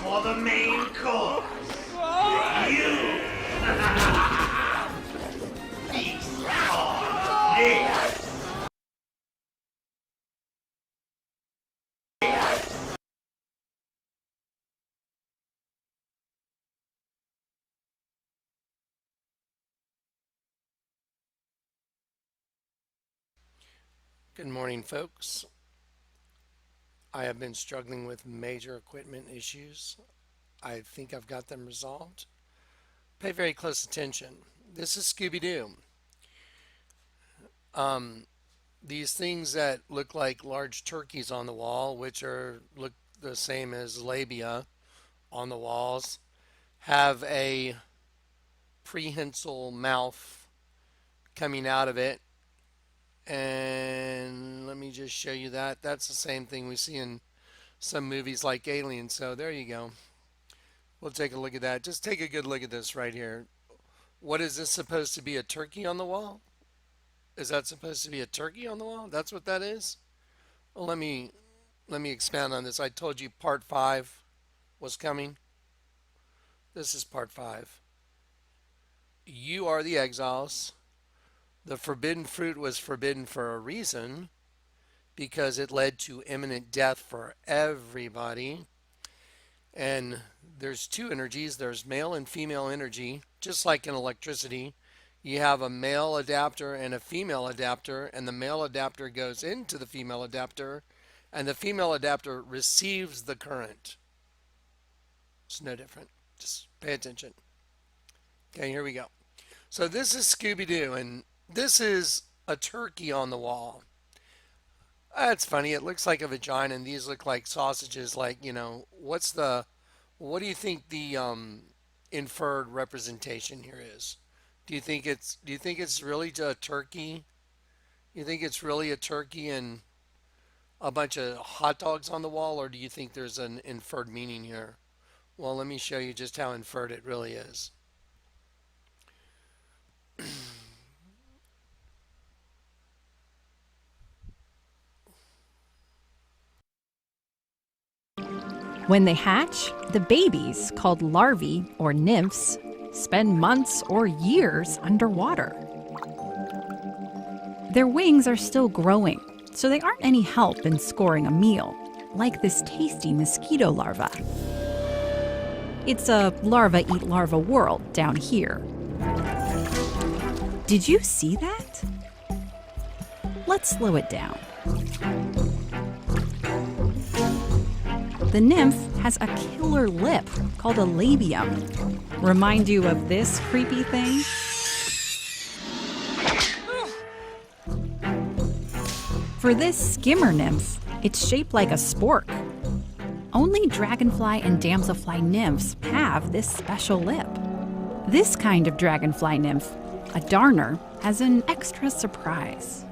for the main course. You feast on this. Good morning, folks. I have been struggling with major equipment issues. I think I've got them resolved. Pay very close attention. This is Scooby Doo. These things that look like large turkeys on the wall, which are look the same as labia on the walls, have a prehensile mouth coming out of it. And let me just show you that. That's the same thing we see in some movies like Alien. So there you go. We'll take a look at that. Just take a good look at this right here. What is this supposed to be? A turkey on the wall? Is that supposed to be a turkey on the wall? That's what that is? Well, let me expand on this. I told you part 5 was coming. This is part 5. You are the exiles. The forbidden fruit was forbidden for a reason because it led to imminent death for everybody. And there's two energies, there's male and female energy, just like in electricity. You have a male adapter and a female adapter, and the male adapter goes into the female adapter, and the female adapter receives the current. It's no different. Just pay attention. Okay, here we go. So this is Scooby Doo, and this is a turkey on the wall. That's funny. It looks like a vagina, and these look like sausages. Like, what do you think the inferred representation here is? Do you think it's really a turkey? You think it's really a turkey and a bunch of hot dogs on the wall, or do you think there's an inferred meaning here? Well, let me show you just how inferred it really is. When they hatch, the babies, called larvae or nymphs, spend months or years underwater. Their wings are still growing, so they aren't any help in scoring a meal, like this tasty mosquito larva. It's a larva-eat-larva world down here. Did you see that? Let's slow it down. The nymph has a killer lip called a labium. Remind you of this creepy thing? For this skimmer nymph, it's shaped like a spork. Only dragonfly and damselfly nymphs have this special lip. This kind of dragonfly nymph, a darner, has an extra surprise.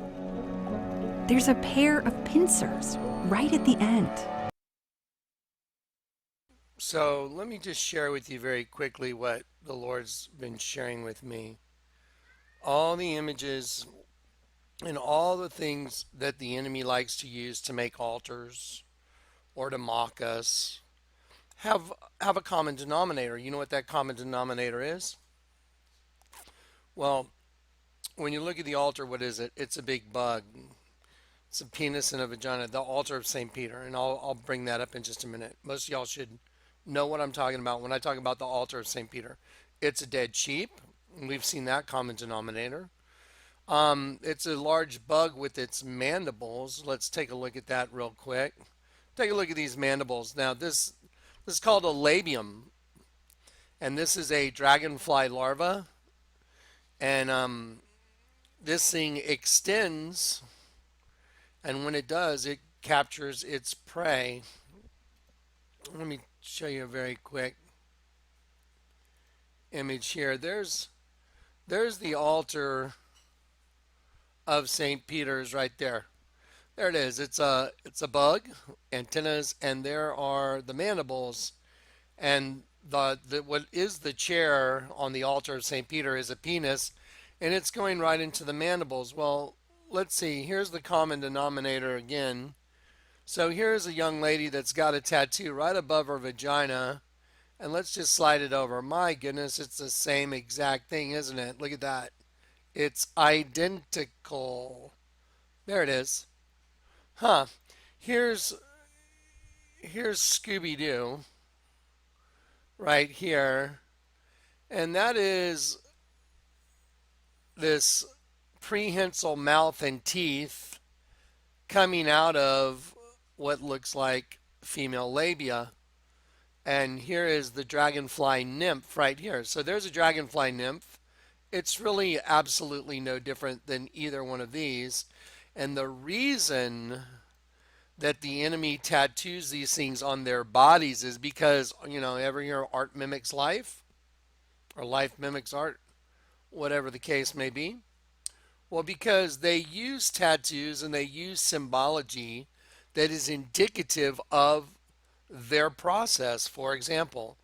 There's a pair of pincers right at the end. So let me just share with you very quickly what the Lord's been sharing with me. All the images and all the things that the enemy likes to use to make altars or to mock us have a common denominator. You know what that common denominator is? Well, when you look at the altar, what is it? It's a big bug. It's a penis and a vagina, the altar of St. Peter. And I'll bring that up in just a minute. Most of y'all should know what I'm talking about when I talk about the altar of St. Peter. It's a dead sheep. We've seen that common denominator. It's a large bug with its mandibles. Let's take a look at that real quick. Take a look at these mandibles. Now, this is called a labium, and this is a dragonfly larva. And this thing extends, and when it does, it captures its prey. Let me show you a very quick image here. There's the altar of St. Peter's right there. There it is. It's a bug, antennas, and there are the mandibles. And the what is the chair on the altar of St. Peter is a penis, and it's going right into the mandibles. Well, let's see. Here's the common denominator again. So here's a young lady that's got a tattoo right above her vagina, And let's just slide it over. My goodness, it's the same exact thing, isn't it? Look at that. It's identical. There it is. Huh. Here's here's Scooby Doo right here. And that is this prehensile mouth and teeth coming out of what looks like female labia. And here is the dragonfly nymph right here. So there's a dragonfly nymph. It's really absolutely no different than either one of these. And the reason that the enemy tattoos these things on their bodies is because, ever hear art mimics life or life mimics art, whatever the case may be? Well, because they use tattoos and they use symbology that is indicative of their process. For example,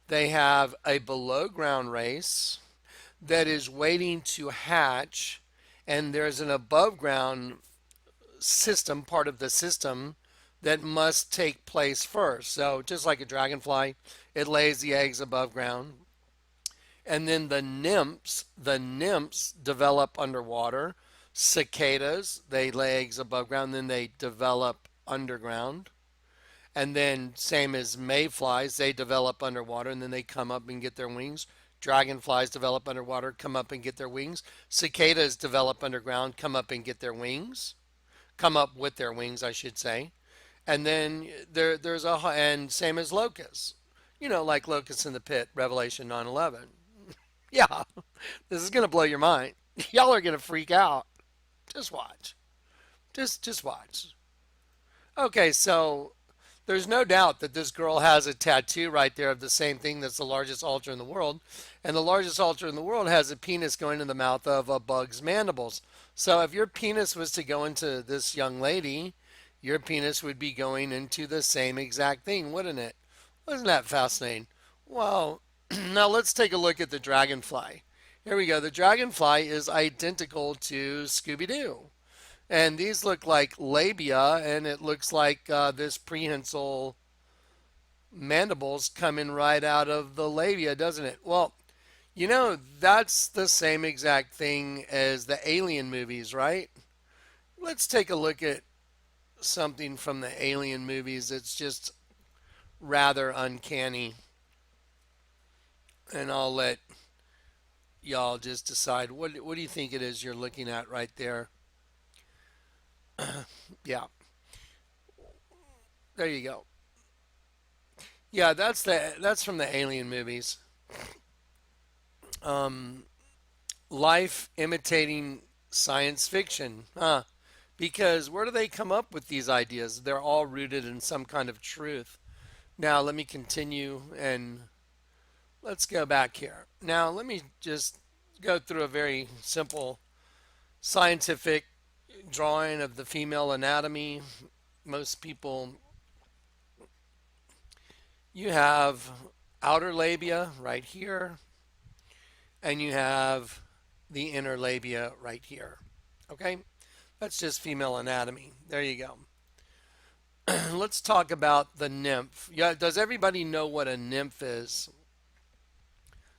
they have a below ground race that is waiting to hatch, and there's an above ground system, part of the system, that must take place first. So, just like a dragonfly, it lays the eggs above ground. And then the nymphs develop underwater. Cicadas, they lay eggs above ground, then they develop underground. And then same as mayflies, they develop underwater and then they come up and get their wings. Dragonflies develop underwater, come up and get their wings. Cicadas develop underground, come up and get their wings. Come up with their wings, I should say. And then there's and same as locusts. Like locusts in the pit, Revelation 9:11. Yeah, this is going to blow your mind. Y'all are going to freak out. Just watch. Just watch. Okay, so there's no doubt that this girl has a tattoo right there of the same thing that's the largest altar in the world. And the largest altar in the world has a penis going in the mouth of a bug's mandibles. So if your penis was to go into this young lady, your penis would be going into the same exact thing, wouldn't it? Wasn't that fascinating? Well, now let's take a look at the dragonfly. Here we go. The dragonfly is identical to Scooby-Doo. And these look like labia, and it looks like this prehensile mandibles coming right out of the labia, doesn't it? Well, that's the same exact thing as the Alien movies, right? Let's take a look at something from the Alien movies that's just rather uncanny. And I'll let y'all just decide what do you think it is you're looking at right there. Yeah, there you go. Yeah, that's from the Alien movies. Um, Life imitating science fiction, huh? Because where do they come up with these ideas? They're all rooted in some kind of truth. Now let me continue and let's go back here. Now let me just go through a very simple scientific drawing of the female anatomy. Most people, you have outer labia right here, and you have the inner labia right here. Okay? That's just female anatomy. There you go. Let's talk about the nymph. Yeah, does everybody know what a nymph is?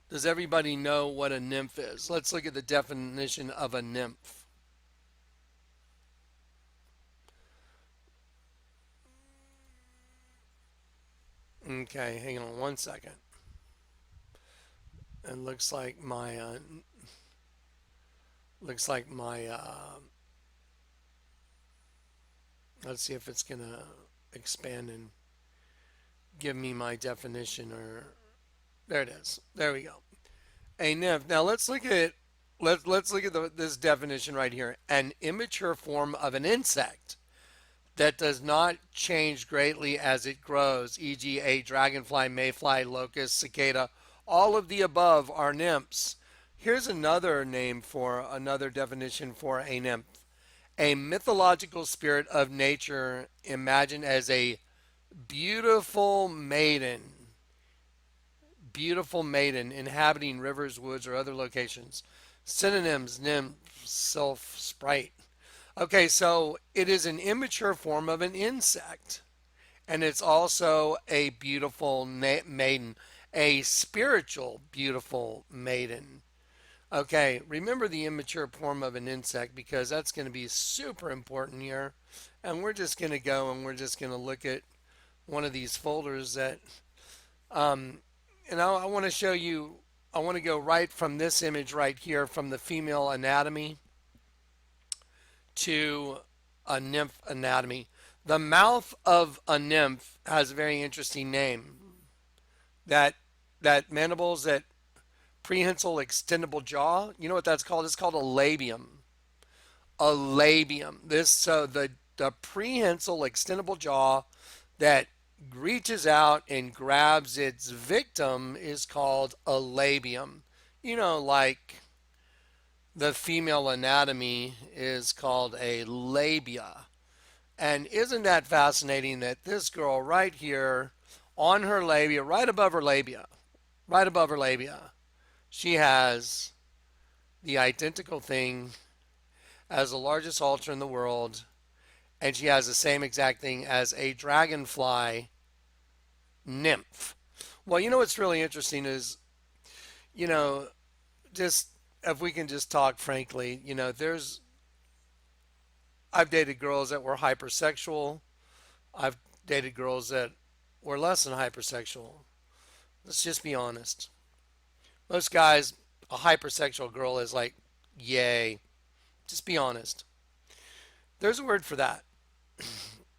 Does everybody know what a nymph is? Let's look at the definition of a nymph. Okay, hang on one second. It looks like my let's see if it's gonna expand and give me my definition. Or there it is. There we go. A nymph. Now let's look at this definition right here. An immature form of an insect that does not change greatly as it grows, e.g., a dragonfly, mayfly, locust, cicada. All of the above are nymphs. Here's another definition for a nymph: a mythological spirit of nature imagined as a beautiful maiden, inhabiting rivers, woods, or other locations. Synonyms: nymph, sylph, sprite. Okay, so it is an immature form of an insect, and it's also a beautiful maiden. a spiritual, beautiful maiden. Okay, remember the immature form of an insect because that's going to be super important here. And we're just going to go and we're just going to look at one of these folders that, um, and I want to show you, I want to go right from this image right here from the female anatomy to a nymph anatomy. The mouth of a nymph has a very interesting name. That that mandibles, that prehensile extendable jaw, you know what that's called? It's called a labium. A labium. This so the prehensile extendable jaw that reaches out and grabs its victim is called a labium. You know, like the female anatomy is called a labia. And isn't that fascinating that this girl right here on her labia, right above her labia, she has the identical thing as the largest altar in the world, and she has the same exact thing as a dragonfly nymph. Well, you know what's really interesting is, you know, just if we can just talk frankly, I've dated girls that were hypersexual. I've dated girls that were less than hypersexual. Let's just be honest. Most guys, a hypersexual girl is like, yay. Just be honest. There's a word for that.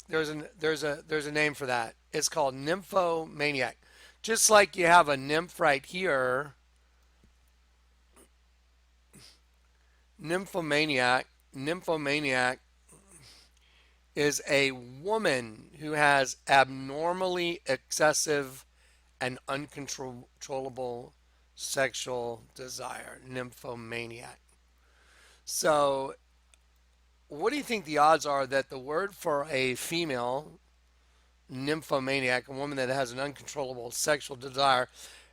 There's a name for that. It's called nymphomaniac. Just like you have a nymph right here, nymphomaniac is a woman who has abnormally excessive and uncontrollable sexual desire. Nymphomaniac. So, what do you think the odds are that the word for a female nymphomaniac, a woman that has an uncontrollable sexual desire,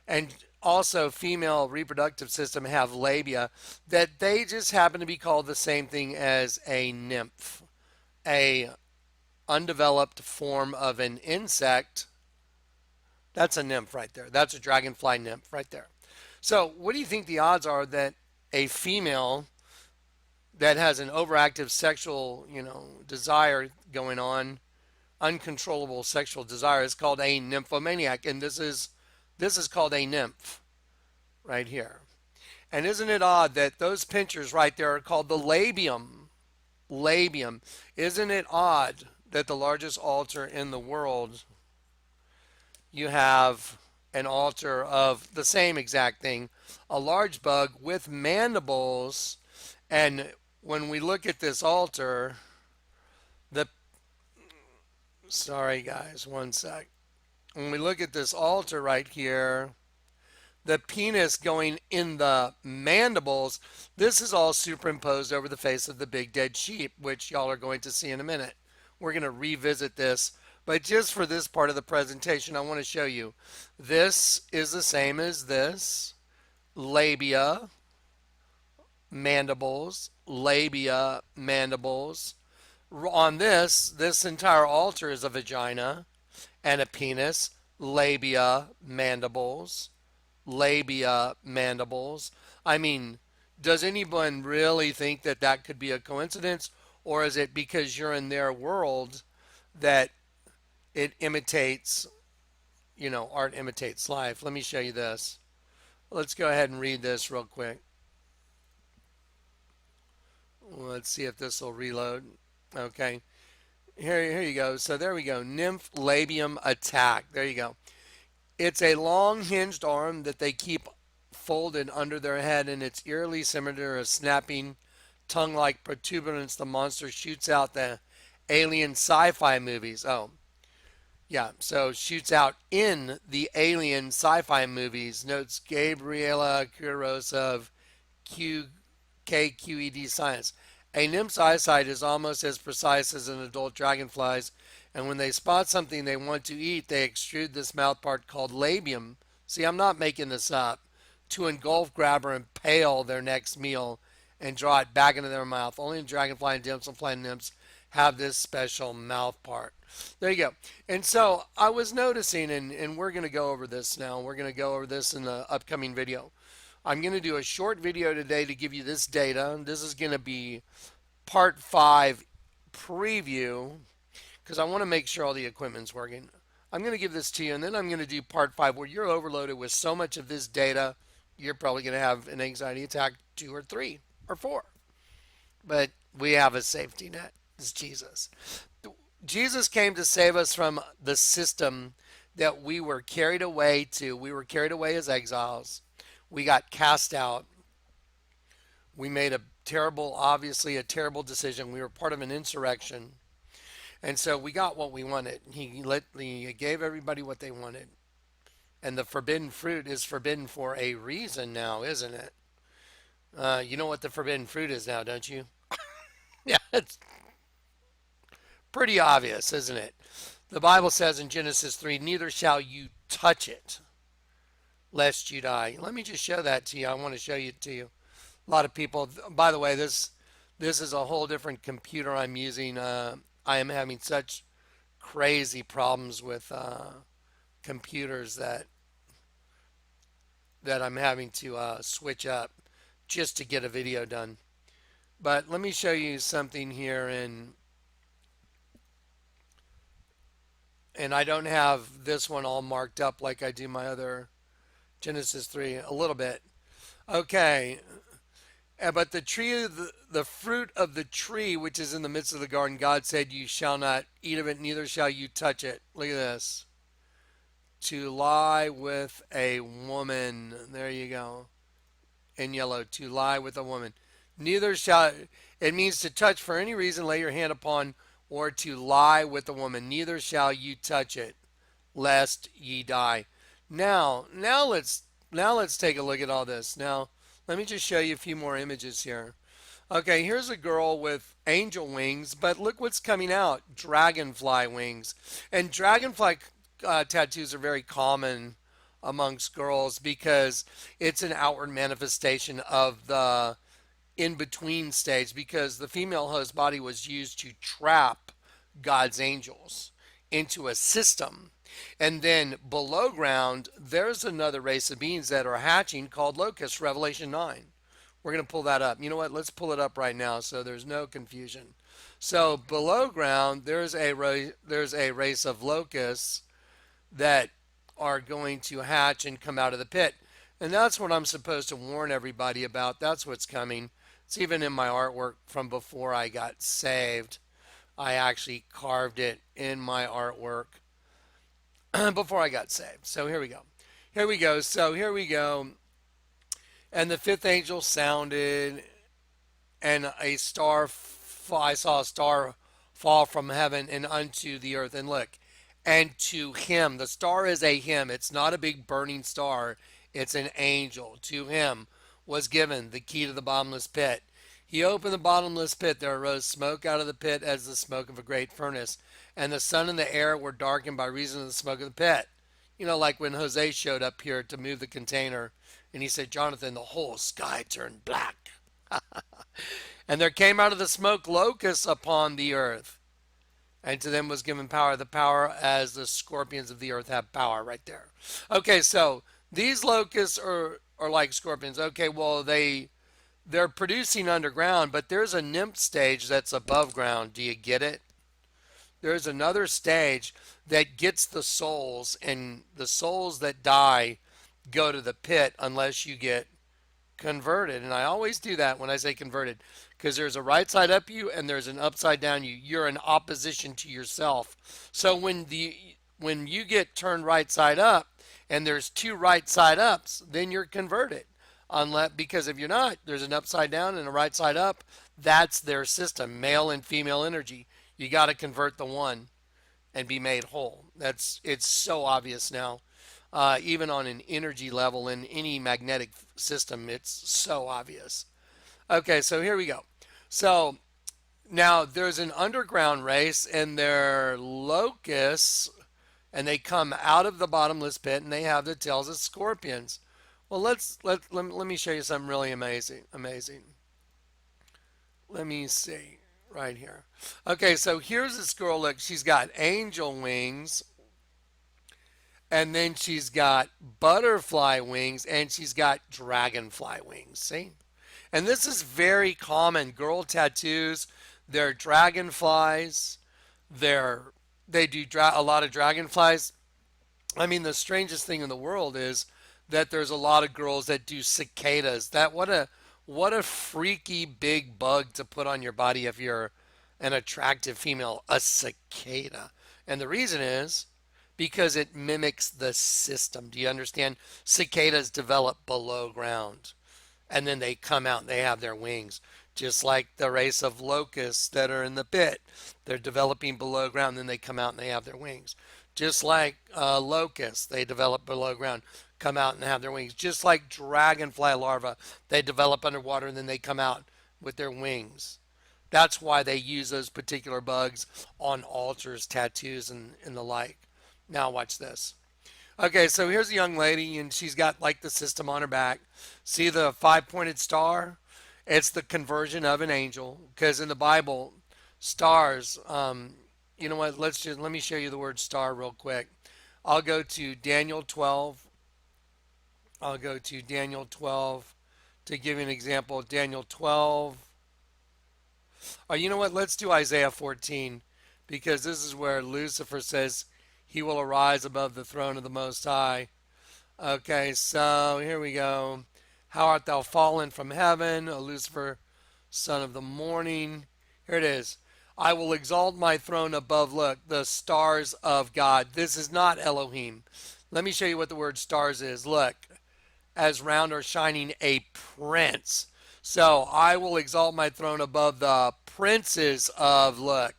and also female reproductive system have labia, that they just happen to be called the same thing as a nymph, a undeveloped form of an insect? That's a nymph right there. That's a dragonfly nymph right there. So, what do you think the odds are that a female that has an overactive sexual, desire going on, uncontrollable sexual desire, is called a nymphomaniac, and this is called a nymph right here. And isn't it odd that those pinchers right there are called the labium? Labium. Isn't it odd that the largest altar in the world, you have an altar of the same exact thing, a large bug with mandibles, and when we look at this altar, the sorry guys, one sec. When we look at this altar right here, the penis going in the mandibles, this is all superimposed over the face of the big dead sheep, which y'all are going to see in a minute. We're going to revisit this, but just for this part of the presentation, I want to show you. This is the same as this. Labia, mandibles, labia, mandibles. On this entire altar is a vagina and a penis, labia, mandibles, labia, mandibles. I mean, does anyone really think that that could be a coincidence? Or is it because you're in their world that it imitates, art imitates life? Let me show you this. Let's go ahead and read this real quick. Let's see if this will reload. Okay. Here you go. So there we go. Nymph labium attack. There you go. It's a long hinged arm that they keep folded under their head, and it's eerily similar to a snapping tongue-like protuberance the monster shoots out the alien sci-fi movies. Oh, yeah. So shoots out in the alien sci-fi movies. Notes Gabriela Quiros of KQED Science. A nymph's eyesight is almost as precise as an adult dragonfly's, and when they spot something they want to eat, they extrude this mouth part called labium. See, I'm not making this up. To engulf, grab, or impale their next meal and draw it back into their mouth. Only dragonfly and dimsumfly nymphs have this special mouth part. There you go. And so I was noticing, and we're going to go over this now. We're going to go over this in the upcoming video. I'm going to do a short video today to give you this data. This is going to be part 5 preview because I want to make sure all the equipment's working. I'm going to give this to you, and then I'm going to do part 5 where you're overloaded with so much of this data, you're probably going to have an anxiety attack 2 or 3 or 4. But we have a safety net. It's Jesus. Jesus came to save us from the system that we were carried away to. We were carried away as exiles. We got cast out. We made obviously a terrible decision. We were part of an insurrection. And so we got what we wanted. He gave everybody what they wanted. And the forbidden fruit is forbidden for a reason now, isn't it? You know what the forbidden fruit is now, don't you? Yeah, it's pretty obvious, isn't it? The Bible says in Genesis 3, neither shall you touch it, lest you die. Let me just show that to you. I want to show it to you. A lot of people, by the way, this is a whole different computer I'm using. I am having such crazy problems with computers that I'm having to switch up just to get a video done. But let me show you something here, and I don't have this one all marked up like I do my other Genesis 3 a little bit. Okay, but the tree of the fruit of the tree which is in the midst of the garden, God said, you shall not eat of it, neither shall you touch it. Look at this. To lie with a woman. There you go. In yellow, to lie with a woman. Neither shall, it means to touch for any reason, lay your hand upon, or to lie with a woman. Neither shall you touch it, lest ye die. Now let's take a look at all this. Now, let me just show you a few more images here. Okay, here's a girl with angel wings, but look what's coming out. Dragonfly wings. And dragonfly tattoos are very common amongst girls because it's an outward manifestation of the in-between stage, because the female host body was used to trap God's angels into a system. And then below ground, there's another race of beings that are hatching called locusts, Revelation 9. We're going to pull that up. You know what? Let's pull it up right now so there's no confusion. So below ground, there's a race of locusts that are going to hatch and come out of the pit. And that's what I'm supposed to warn everybody about. That's what's coming. It's even in my artwork from before I got saved. I actually carved it in my artwork before I got saved. So here we go. So here we go. And the fifth angel sounded, and I saw a star fall from heaven and unto the earth. And look, and to him, the star is a him. It's not a big burning star. It's an angel. To him was given the key to the bottomless pit. He opened the bottomless pit. There arose smoke out of the pit as the smoke of a great furnace. And the sun and the air were darkened by reason of the smoke of the pit. You know, like when Jose showed up here to move the container. And he said, Jonathan, the whole sky turned black. And there came out of the smoke locusts upon the earth. And to them was given power. The power as the scorpions of the earth have power right there. Okay, so these locusts are like scorpions. Okay, well, they're producing underground, but there's a nymph stage that's above ground. Do you get it? There's another stage that gets the souls, and the souls that die go to the pit unless you get converted. And I always do that when I say converted, because there's a right side up you and there's an upside down you. You're in opposition to yourself. So when you get turned right side up and there's two right side ups, then you're converted. Because if you're not, there's an upside down and a right side up. That's their system, male and female energy. You got to convert the one and be made whole. It's so obvious now. Even on an energy level in any magnetic system, it's so obvious. Okay, so here we go. So now there's an underground race, and they're locusts, and they come out of the bottomless pit, and they have the tails of scorpions. Well, let me show you something really amazing. Let me see. right here. Okay, so here's this girl. Look, she's got angel wings, and then she's got butterfly wings, and she's got dragonfly wings. See? And this is very common. Girl tattoos, they're dragonflies. They're they do a lot of dragonflies. I mean, the strangest thing in the world is that there's a lot of girls that do cicadas. That what a freaky big bug to put on your body if you're an attractive female, a cicada. And the reason is because it mimics the system. Do you understand? Cicadas develop below ground and then they come out and they have their wings. Just like the race of locusts that are in the pit. They're developing below ground, then they come out and they have their wings. Just like locusts, they develop below ground, come out and have their wings. Just like dragonfly larvae, they develop underwater and then they come out with their wings. That's why they use those particular bugs on altars, tattoos, and the like. Now watch this. Okay, so here's a young lady, and she's got like the system on her back. See the five-pointed star? It's the conversion of an angel, because in the Bible, stars. You know what? Let me show you the word star real quick. I'll go to Daniel 12. I'll go to Daniel 12 to give you an example. Daniel 12. Or you know what? Let's do Isaiah 14, because this is where Lucifer says he will arise above the throne of the Most High. Okay, so here we go. How art thou fallen from heaven, O Lucifer, son of the morning? Here it is. I will exalt my throne above, look, the stars of God. This is not Elohim. Let me show you what the word stars is. Look, as round or shining a prince. So I will exalt my throne above the princes of, look.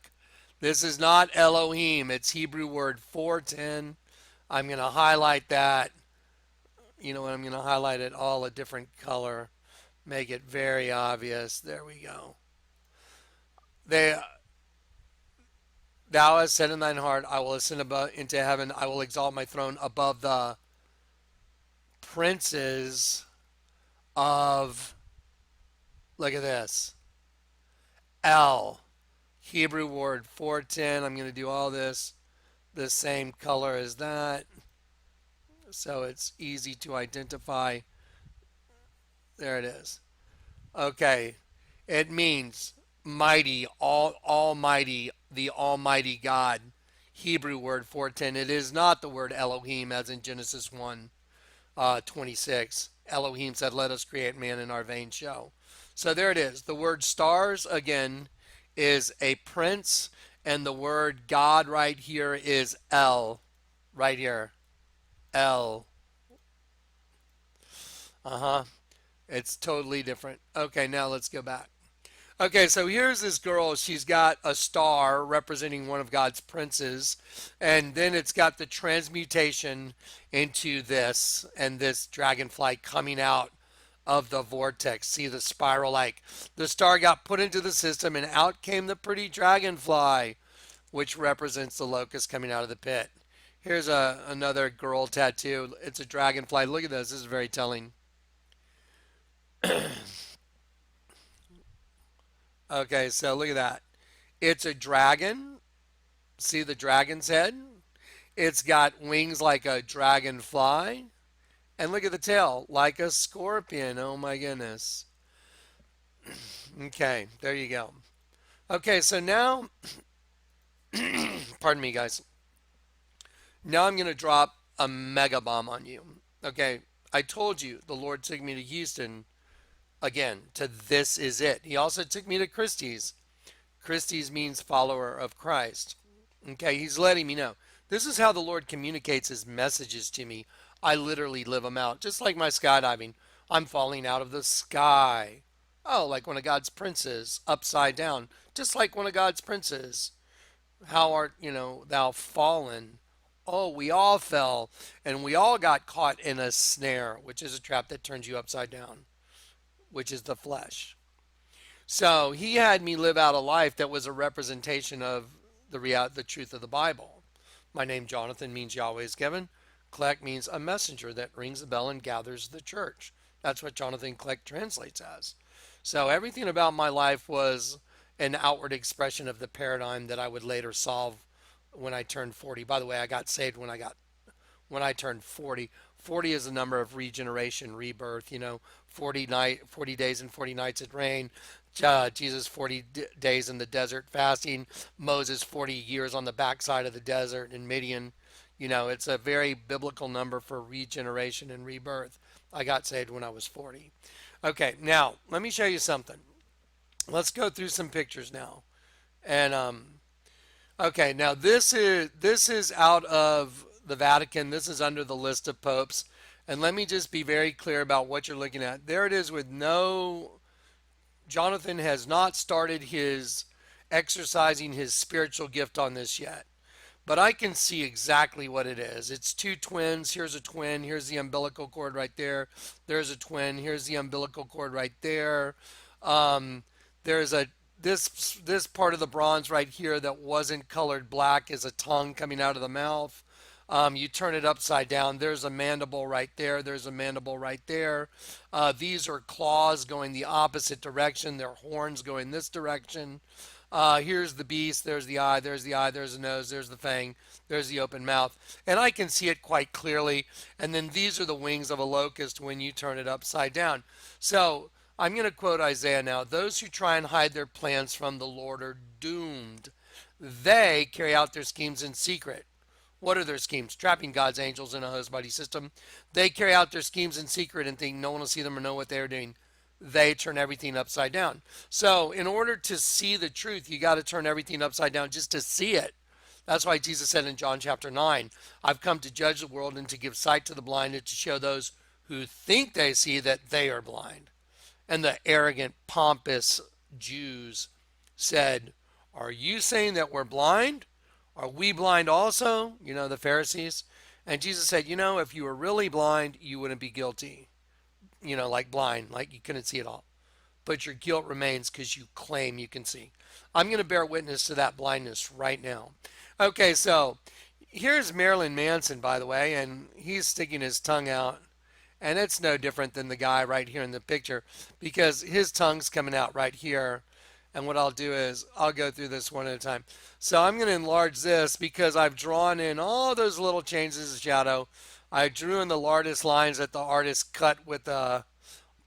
This is not Elohim. It's Hebrew word 410. I'm going to highlight that. You know what? I'm going to highlight it all a different color. Make it very obvious. There we go. Thou hast said in thine heart, I will ascend above into heaven. I will exalt my throne above the princes of, look at this, El. Hebrew word 410. I'm going to do all this the same color as that, so it's easy to identify. There it is. Okay. It means mighty, almighty, the almighty God. Hebrew word 410. It is not the word Elohim as in Genesis 1 26. Elohim said, let us create man in our vain show. So there it is. The word stars, again, is a prince, and the word God right here is El. Right here. El. It's totally different. Okay, now let's go back. Okay, so here's this girl. She's got a star representing one of God's princes, and then it's got the transmutation into this, and this dragonfly coming out of the vortex. See the spiral, like the star got put into the system, and out came the pretty dragonfly, which represents the locust coming out of the pit. Here's another girl tattoo. It's a dragonfly. Look at this. This is very telling. Okay, so look at that. It's a dragon. See the dragon's head? It's got wings like a dragonfly. And look at the tail, like a scorpion. Oh my goodness. Okay, there you go. Okay, so now, pardon me, guys. Now I'm going to drop a mega bomb on you. Okay, I told you the Lord took me to Houston again, to This Is It. He also took me to Christie's. Christie's means follower of Christ. Okay, he's letting me know. This is how the Lord communicates his messages to me. I literally live them out. Just like my skydiving. I'm falling out of the sky. Oh, like one of God's princes, upside down. Just like one of God's princes. How art, thou fallen? Oh, we all fell, and we all got caught in a snare, which is a trap that turns you upside down, which is the flesh. So he had me live out a life that was a representation of the truth of the Bible. My name, Jonathan, means Yahweh is given. Kleck means a messenger that rings the bell and gathers the church. That's what Jonathan Kleck translates as. So everything about my life was an outward expression of the paradigm that I would later solve when I turned 40. By the way, I got saved when I turned 40. 40 is the number of regeneration, rebirth. 40 days and 40 nights it rained. Jesus 40 days in the desert fasting. Moses 40 years on the backside of the desert in Midian. It's a very biblical number for regeneration and rebirth. I got saved when I was 40. Okay, now let me show you something. Let's go through some pictures now. And okay, now this is out of the Vatican. This is under the list of popes. And let me just be very clear about what you're looking at. There it is with no Jonathan has not started his exercising his spiritual gift on this yet. But I can see exactly what it is. It's two twins. Here's a twin. Here's the umbilical cord right there. There's a twin. Here's the umbilical cord right there. There's a this part of the bronze right here that wasn't colored black is a tongue coming out of the mouth. You turn it upside down. There's a mandible right there. There's a mandible right there. These are claws going the opposite direction. They're horns going this direction. Here's the beast. There's the eye. There's the eye. There's the nose. There's the fang. There's the open mouth. And I can see it quite clearly. And then these are the wings of a locust when you turn it upside down. So I'm going to quote Isaiah now. Those who try and hide their plans from the Lord are doomed. They carry out their schemes in secret. What are their schemes? Trapping God's angels in a host body system. They carry out their schemes in secret and think no one will see them or know what they're doing. They turn everything upside down. So in order to see the truth, you got to turn everything upside down just to see it. That's why Jesus said in John chapter 9, I've come to judge the world and to give sight to the blind and to show those who think they see that they are blind. And the arrogant, pompous Jews said, are you saying that we're blind? Are we blind also? The Pharisees. And Jesus said, if you were really blind, you wouldn't be guilty. Like blind, like you couldn't see it all. But your guilt remains because you claim you can see. I'm going to bear witness to that blindness right now. Okay, so here's Marilyn Manson, by the way, and he's sticking his tongue out. And it's no different than the guy right here in the picture because his tongue's coming out right here. And what I'll do is I'll go through this one at a time. So I'm going to enlarge this because I've drawn in all those little changes of shadow. I drew in the largest lines that the artist cut with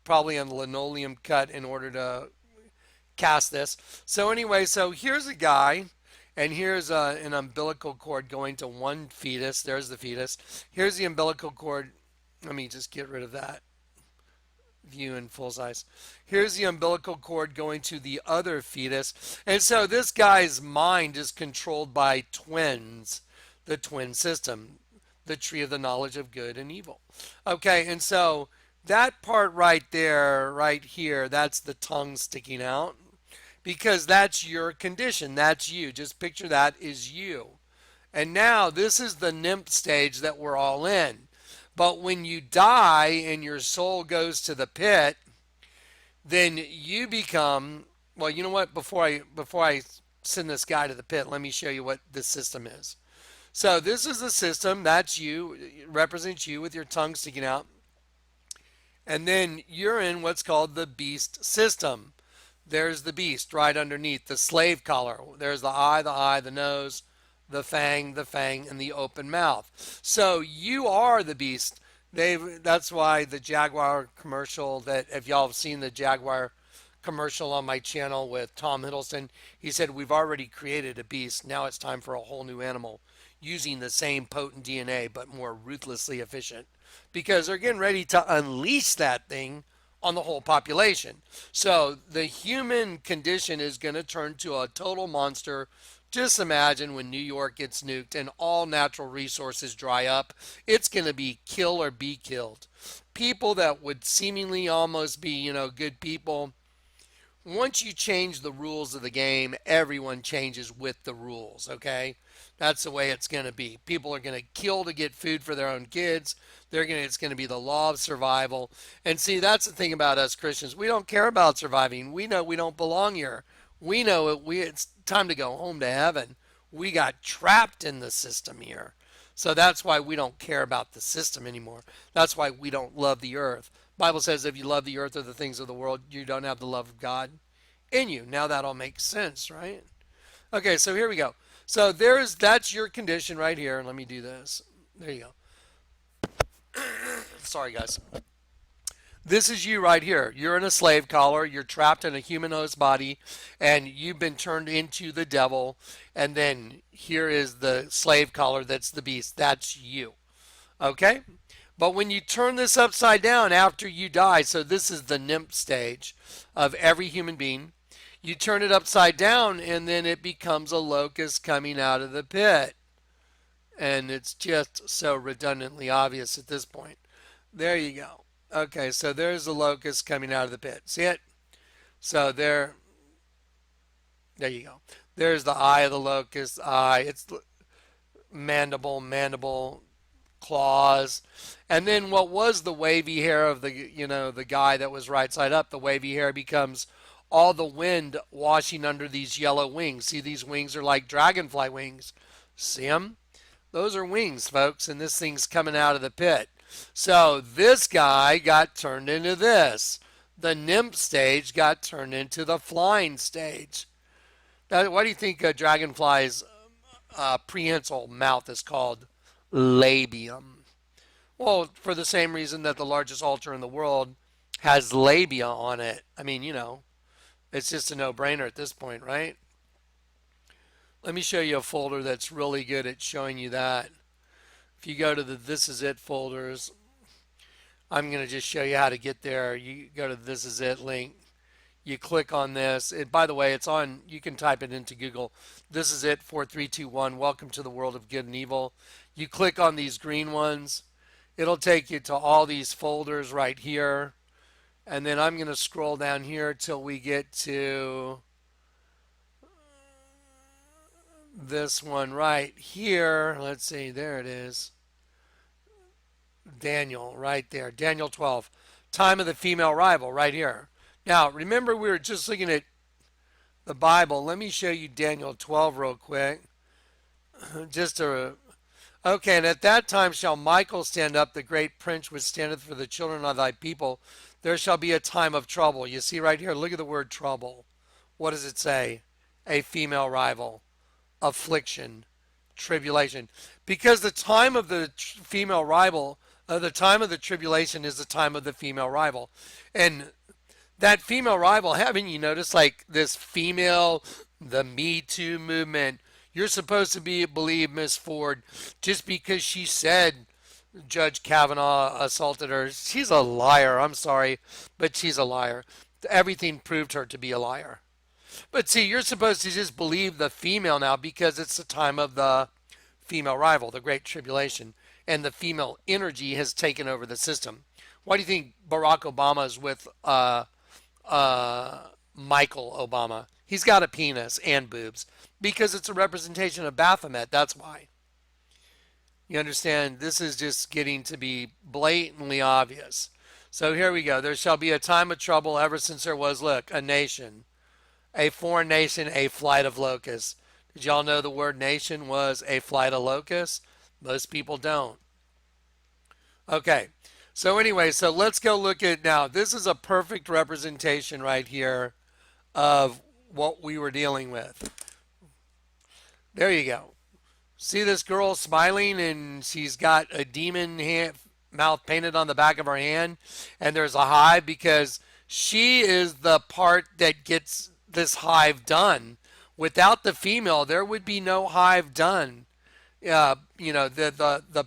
probably a linoleum cut in order to cast this. So anyway, so here's a guy, and here's an umbilical cord going to one fetus. There's the fetus. Here's the umbilical cord. Let me just get rid of that view in full size. Here's the umbilical cord going to the other fetus. And so this guy's mind is controlled by twins, the twin system, the tree of the knowledge of good and evil. Okay, and so that part right there, right here, that's the tongue sticking out because that's your condition. That's you. Just picture that is you. And now this is the nymph stage that we're all in. But when you die and your soul goes to the pit, then you become, well, you know what? Before I send this guy to the pit, let me show you what this system is. So this is the system. That's you. It represents you with your tongue sticking out. And then you're in what's called the beast system. There's the beast right underneath the slave collar. There's the eye, the nose, the fang, and the open mouth. So you are the beast. That's why the Jaguar commercial, that if y'all have seen the Jaguar commercial on my channel with Tom Hiddleston, he said, we've already created a beast. Now it's time for a whole new animal using the same potent DNA, but more ruthlessly efficient, because they're getting ready to unleash that thing on the whole population. So the human condition is going to turn to a total monster. Just imagine when New York gets nuked and all natural resources dry up, it's going to be kill or be killed. People that would seemingly almost be, good people, once you change the rules of the game, everyone changes with the rules, okay? That's the way it's going to be. People are going to kill to get food for their own kids. It's going to be the law of survival. And see, that's the thing about us Christians. We don't care about surviving. We know we don't belong here. We know it's time to go home to heaven. We got trapped in the system here. So that's why we don't care about the system anymore. That's why we don't love the earth. The Bible says if you love the earth or the things of the world, you don't have the love of God. in you. Now that all makes sense, right? Okay, so here we go. So that's your condition right here. Let me do this. There you go. Sorry, guys. This is you right here. You're in a slave collar. You're trapped in a human host body, and you've been turned into the devil. And then here is the slave collar. That's the beast. That's you. Okay? But when you turn this upside down after you die, so this is the nymph stage of every human being, you turn it upside down and then it becomes a locust coming out of the pit. And it's just so redundantly obvious at this point. There you go. Okay, so there's the locust coming out of the pit. See it? So there you go. There's the eye of the locust. Eye. It's mandible, claws. And then what was the wavy hair of the guy that was right side up, the wavy hair becomes all the wind washing under these yellow wings. See, these wings are like dragonfly wings. See them? Those are wings, folks, and this thing's coming out of the pit. So this guy got turned into this. The nymph stage got turned into the flying stage. Now, why do you think a dragonfly's prehensile mouth is called labium? Well, for the same reason that the largest altar in the world has labia on it. I mean, it's just a no-brainer at this point, right? Let me show you a folder that's really good at showing you that. If you go to the This Is It folders, I'm going to just show you how to get there. You go to the This Is It link. You click on this. By the way, it's on, you can type it into Google. This is it, 4321. Welcome to the world of good and evil. You click on these green ones. It'll take you to all these folders right here. And then I'm going to scroll down here till we get to this one right here. Let's see, there it is. Daniel, right there. Daniel 12. Time of the female rival, right here. Now, remember we were just looking at the Bible. Let me show you Daniel 12 real quick. Okay, and at that time shall Michael stand up, the great prince which standeth for the children of thy people. There shall be a time of trouble. You see right here, look at the word trouble. What does it say? A female rival. Affliction, tribulation, because the time of the female rival, the time of the tribulation is the time of the female rival. And that female rival, haven't you noticed, like this female, the Me Too movement, you're supposed to believe Miss Ford just because she said Judge Kavanaugh assaulted her. She's a liar. I'm sorry, but she's a liar. Everything proved her to be a liar. But see, you're supposed to just believe the female now because it's the time of the female rival, the Great Tribulation, and the female energy has taken over the system. Why do you think Barack Obama is with Michael Obama? He's got a penis and boobs because it's a representation of Baphomet. That's why. You understand? This is just getting to be blatantly obvious. So here we go. There shall be a time of trouble ever since there was, look, a nation. A foreign nation, a flight of locusts. Did y'all know the word nation was a flight of locusts? Most people don't. Okay, so anyway, so let's go look at now. This is a perfect representation right here of what we were dealing with. There you go. See this girl smiling and she's got a demon mouth painted on the back of her hand, and there's a hive because she is the part that gets this hive done. Without the female, there would be no hive done. The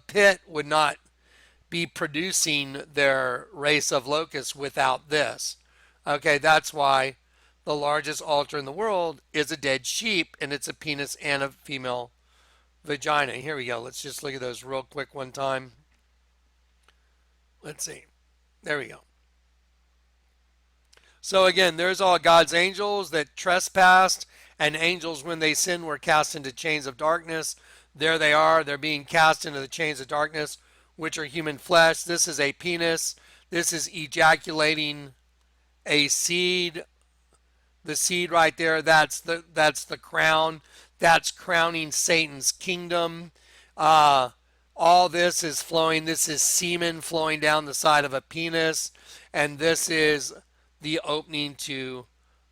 pit would not be producing their race of locusts without this. Okay, that's why the largest altar in the world is a dead sheep, and it's a penis and a female vagina. Here we go. Let's just look at those real quick one time. Let's see. There we go. So again, there's all God's angels that trespassed, and angels when they sinned were cast into chains of darkness. There they are. They're being cast into the chains of darkness, which are human flesh. This is a penis. This is ejaculating a seed. The seed right there, that's the crown. That's crowning Satan's kingdom. All this is flowing. This is semen flowing down the side of a penis. And this is the opening to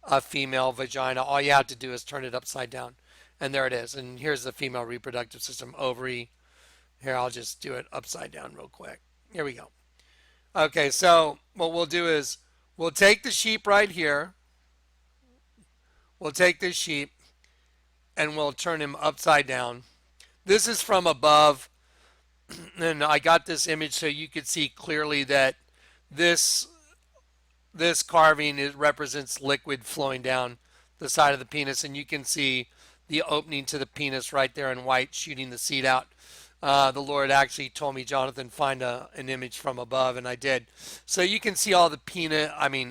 a female vagina. All you have to do is turn it upside down. And there it is. And here's the female reproductive system ovary. Here, I'll just do it upside down real quick. Here we go. Okay, so what we'll do is we'll take the sheep right here. We'll take this sheep and we'll turn him upside down. This is from above. And I got this image so you could see clearly that this carving, it represents liquid flowing down the side of the penis, and you can see the opening to the penis right there in white shooting the seed out. The Lord actually told me, Jonathan, find an image from above, and I did. So you can see all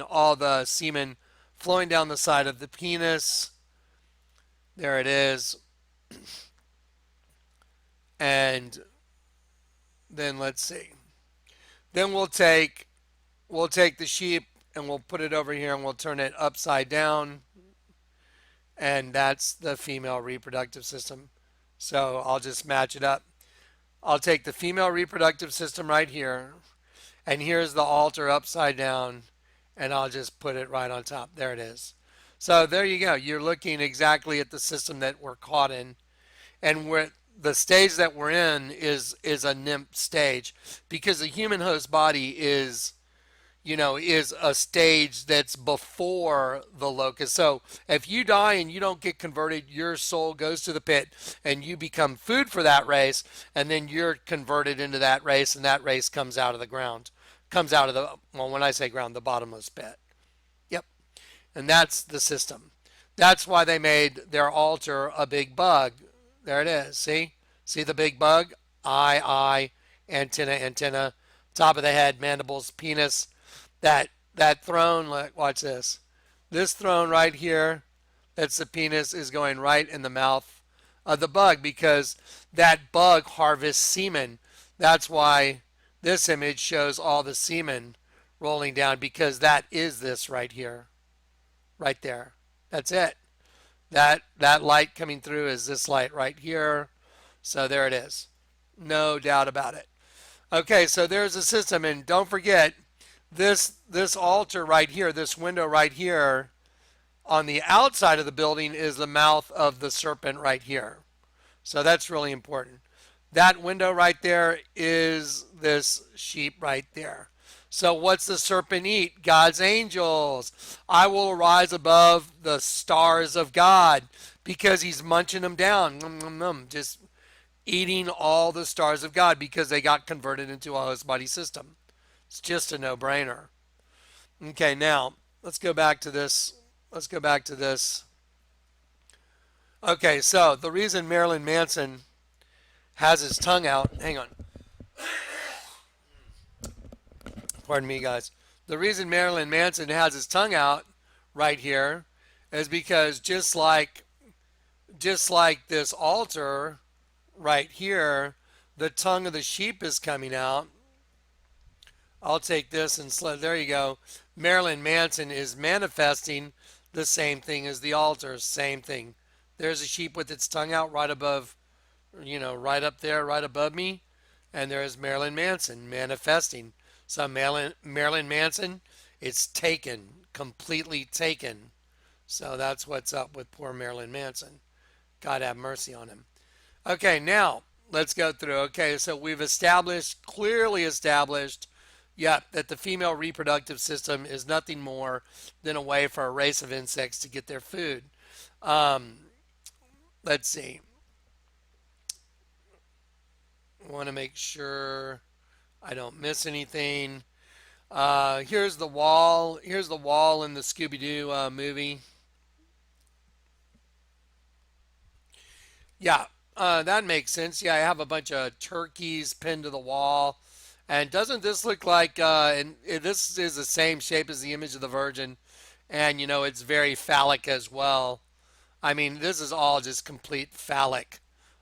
all the semen flowing down the side of the penis. There it is. And then let's see. Then we'll take the sheep and we'll put it over here and we'll turn it upside down. And that's the female reproductive system. So I'll just match it up. I'll take the female reproductive system right here, and here's the altar upside down, and I'll just put it right on top. There it is. So there you go. You're looking exactly at the system that we're caught in, and the stage that we're in is a nymph stage, because the human host body is a stage that's before the locust. So if you die and you don't get converted, your soul goes to the pit and you become food for that race, and then you're converted into that race, and that race comes out of the ground. Comes out of when I say ground, the bottomless pit. Yep. And that's the system. That's why they made their altar a big bug. There it is. See the big bug? Eye, antenna, top of the head, mandibles, penis. That throne, watch this. This throne right here, that's the penis, is going right in the mouth of the bug, because that bug harvests semen. That's why this image shows all the semen rolling down, because that is this right here. Right there. That's it. That light coming through is this light right here. So there it is. No doubt about it. Okay, so there's a system, and don't forget, this altar right here, this window right here, on the outside of the building is the mouth of the serpent right here. So that's really important. That window right there is this sheep right there. So what's the serpent eat? God's angels. I will arise above the stars of God, because he's munching them down. Just eating all the stars of God, because they got converted into a host body system. It's just a no-brainer. Okay, now let's go back to this. Okay, so the reason Marilyn Manson has his tongue out, hang on. Pardon me, guys. The reason Marilyn Manson has his tongue out right here is because just like this altar right here, the tongue of the sheep is coming out. I'll take this and there you go. Marilyn Manson is manifesting the same thing as the altar. Same thing. There's a sheep with its tongue out right above, right up there, right above me. And there's Marilyn Manson manifesting. So Marilyn Manson, it's taken, completely taken. So that's what's up with poor Marilyn Manson. God have mercy on him. Okay, now let's go through. Okay, so we've clearly established, that the female reproductive system is nothing more than a way for a race of insects to get their food. Let's see. I want to make sure I don't miss anything. Here's the wall. Here's the wall in the Scooby-Doo movie. Yeah, that makes sense. Yeah, I have a bunch of turkeys pinned to the wall. And doesn't this look like, this is the same shape as the image of the Virgin, and it's very phallic as well. I mean, this is all just complete phallic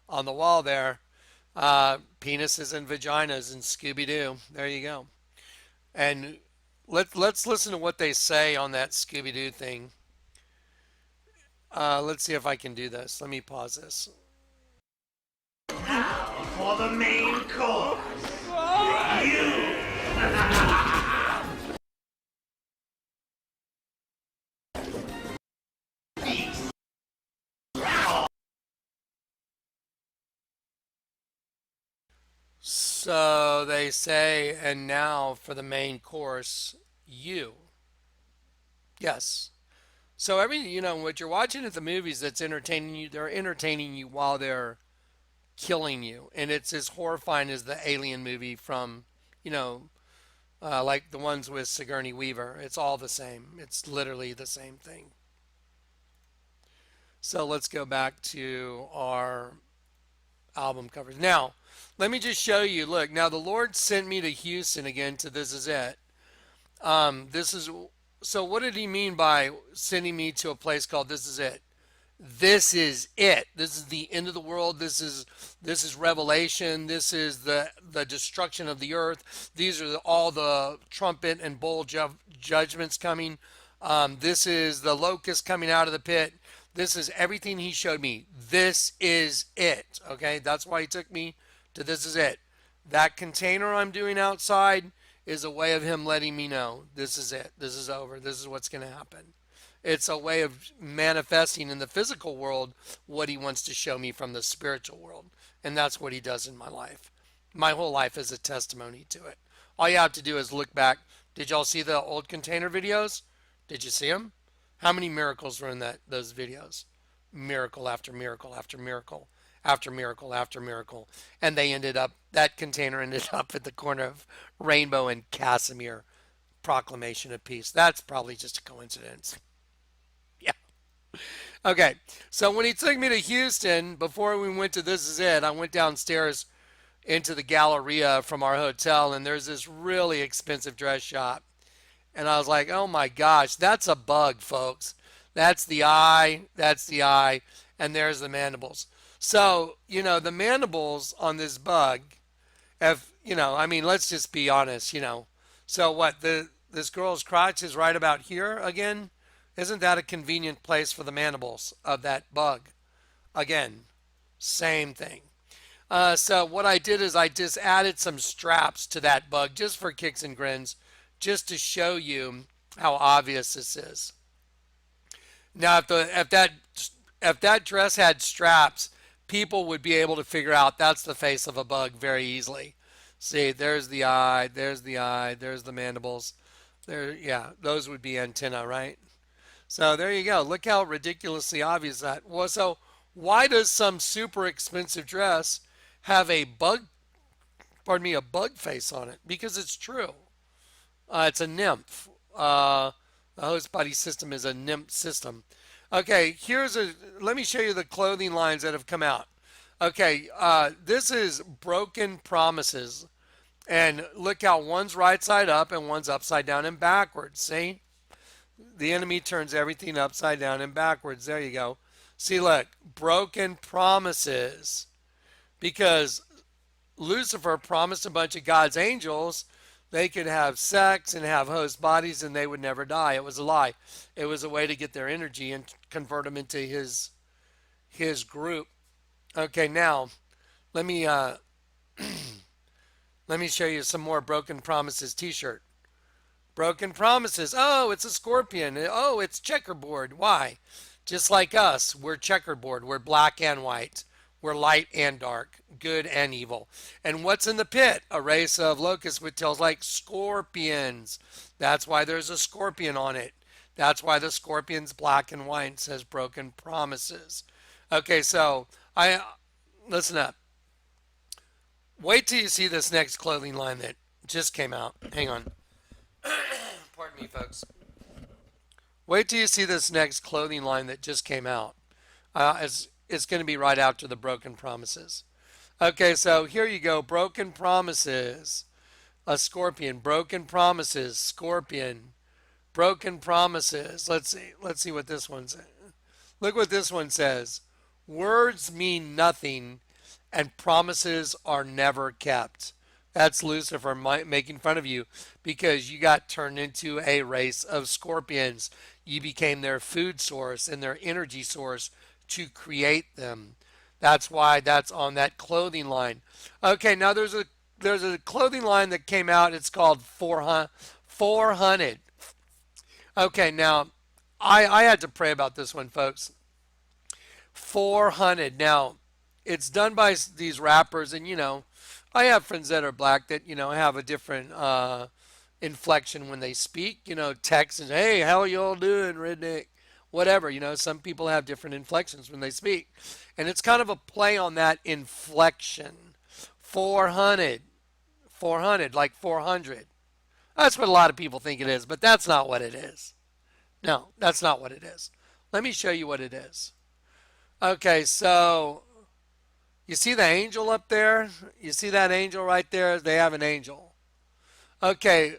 on the wall there. Penises and vaginas and Scooby-Doo. There you go. And let's listen to what they say on that Scooby-Doo thing. Let's see if I can do this. Let me pause this. Now for the main course. You! So they say, and now for the main course, you. Yes. So what you're watching at the movies that's entertaining you, they're entertaining you while they're killing you. And it's as horrifying as the Alien movie from, you know, like the ones with Sigourney Weaver. It's all the same. It's literally the same thing. So let's go back to our album covers. Now, let me just show you. Look, now the Lord sent me to Houston again to This Is It. This is so. What did He mean by sending me to a place called This Is It? This is it. This is the end of the world. This is Revelation. This is the destruction of the earth. These are all the trumpet and bowl judgments coming. This is the locust coming out of the pit. This is everything He showed me. This is it. Okay, that's why He took me to This Is It. That container I'm doing outside is a way of Him letting me know this is it. This is over. This is what's going to happen. It's a way of manifesting in the physical world what He wants to show me from the spiritual world. And that's what He does in my life. My whole life is a testimony to it. All you have to do is look back. Did y'all see the old container videos? Did you see them? How many miracles were in those videos? Miracle after miracle after miracle after miracle after miracle. And that container ended up at the corner of Rainbow and Casimir. Proclamation of Peace. That's probably just a coincidence. Yeah. Okay. So when He took me to Houston, before we went to This Is It, I went downstairs into the Galleria from our hotel, and there's this really expensive dress shop. And I was like, oh my gosh, that's a bug, folks. That's the eye. That's the eye. And there's the mandibles. So, the mandibles on this bug, let's just be honest. So what, this girl's crotch is right about here again? Isn't that a convenient place for the mandibles of that bug? Again, same thing. So what I did is I just added some straps to that bug just for kicks and grins, just to show you how obvious this is. Now, if that dress had straps, people would be able to figure out that's the face of a bug very easily. See, there's the eye, there's the mandibles. There, yeah, those would be antenna, right? So there you go. Look how ridiculously obvious that was. So why does some super expensive dress have a bug face on it? Because it's true. It's a nymph. The host body system is a nymph system. Okay, let me show you the clothing lines that have come out. Okay, this is Broken Promises. And look how one's right side up and one's upside down and backwards. See? The enemy turns everything upside down and backwards. There you go. See, look, Broken Promises. Because Lucifer promised a bunch of God's angels they could have sex and have host bodies and they would never die. It was a lie. It was a way to get their energy and convert them into his group. Okay, now let me let me show you some more Broken Promises t-shirt. Broken Promises. Oh, it's a scorpion. Oh, it's checkerboard. Why? Just like us, we're checkerboard. We're black and white. We're light and dark, good and evil. And what's in the pit? A race of locusts with tails like scorpions. That's why there's a scorpion on it. That's why the scorpion's black and white and says Broken Promises. Okay, so listen up. Wait till you see this next clothing line that just came out. Hang on. Pardon me, folks. Wait till you see this next clothing line that just came out. It's going to be right after the Broken Promises. Okay, so here you go. Broken Promises. A scorpion. Broken Promises. Scorpion. Broken Promises. Let's see what this one says. Look what this one says. Words mean nothing and promises are never kept. That's Lucifer making fun of you because you got turned into a race of scorpions. You became their food source and their energy source to create them. That's why that's on that clothing line. Okay, now there's a clothing line that came out. It's called 400. Okay, now I had to pray about this one, folks. 400. Now it's done by these rappers, and I have friends that are black that, have a different inflection when they speak. Text and, hey, how y'all doing, redneck? Whatever. Some people have different inflections when they speak. And it's kind of a play on that inflection. 400, 400, like 400. That's what a lot of people think it is, but that's not what it is. No, that's not what it is. Let me show you what it is. Okay, so you see the angel up there? You see that angel right there? They have an angel. Okay,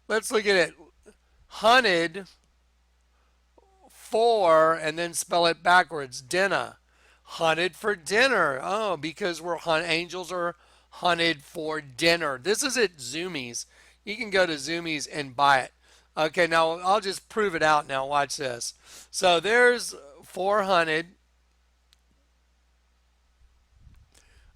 let's look at it. Hunted for, and then spell it backwards. Dinner. Hunted for dinner. Oh, because angels are hunted for dinner. This is at Zoomies. You can go to Zoomies and buy it. Okay, now I'll just prove it out now. Watch this. So there's 400.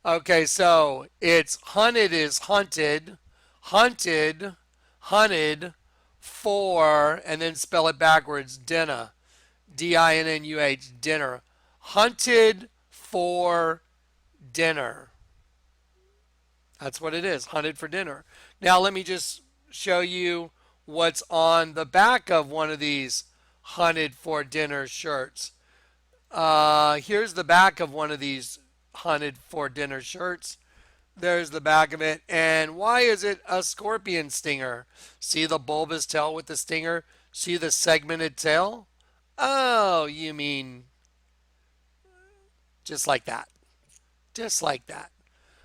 Okay, so it's hunted is hunted, hunted, hunted for, and then spell it backwards, dinner. Dinnuh, dinner. Hunted for dinner. That's what it is, hunted for dinner. Now let me just show you what's on the back of one of these hunted for dinner shirts. Here's the back of one of these hunted for dinner shirts. There's the back of it. And why is it a scorpion stinger? See the bulbous tail with the stinger? See the segmented tail? Oh, you mean just like that. Just like that.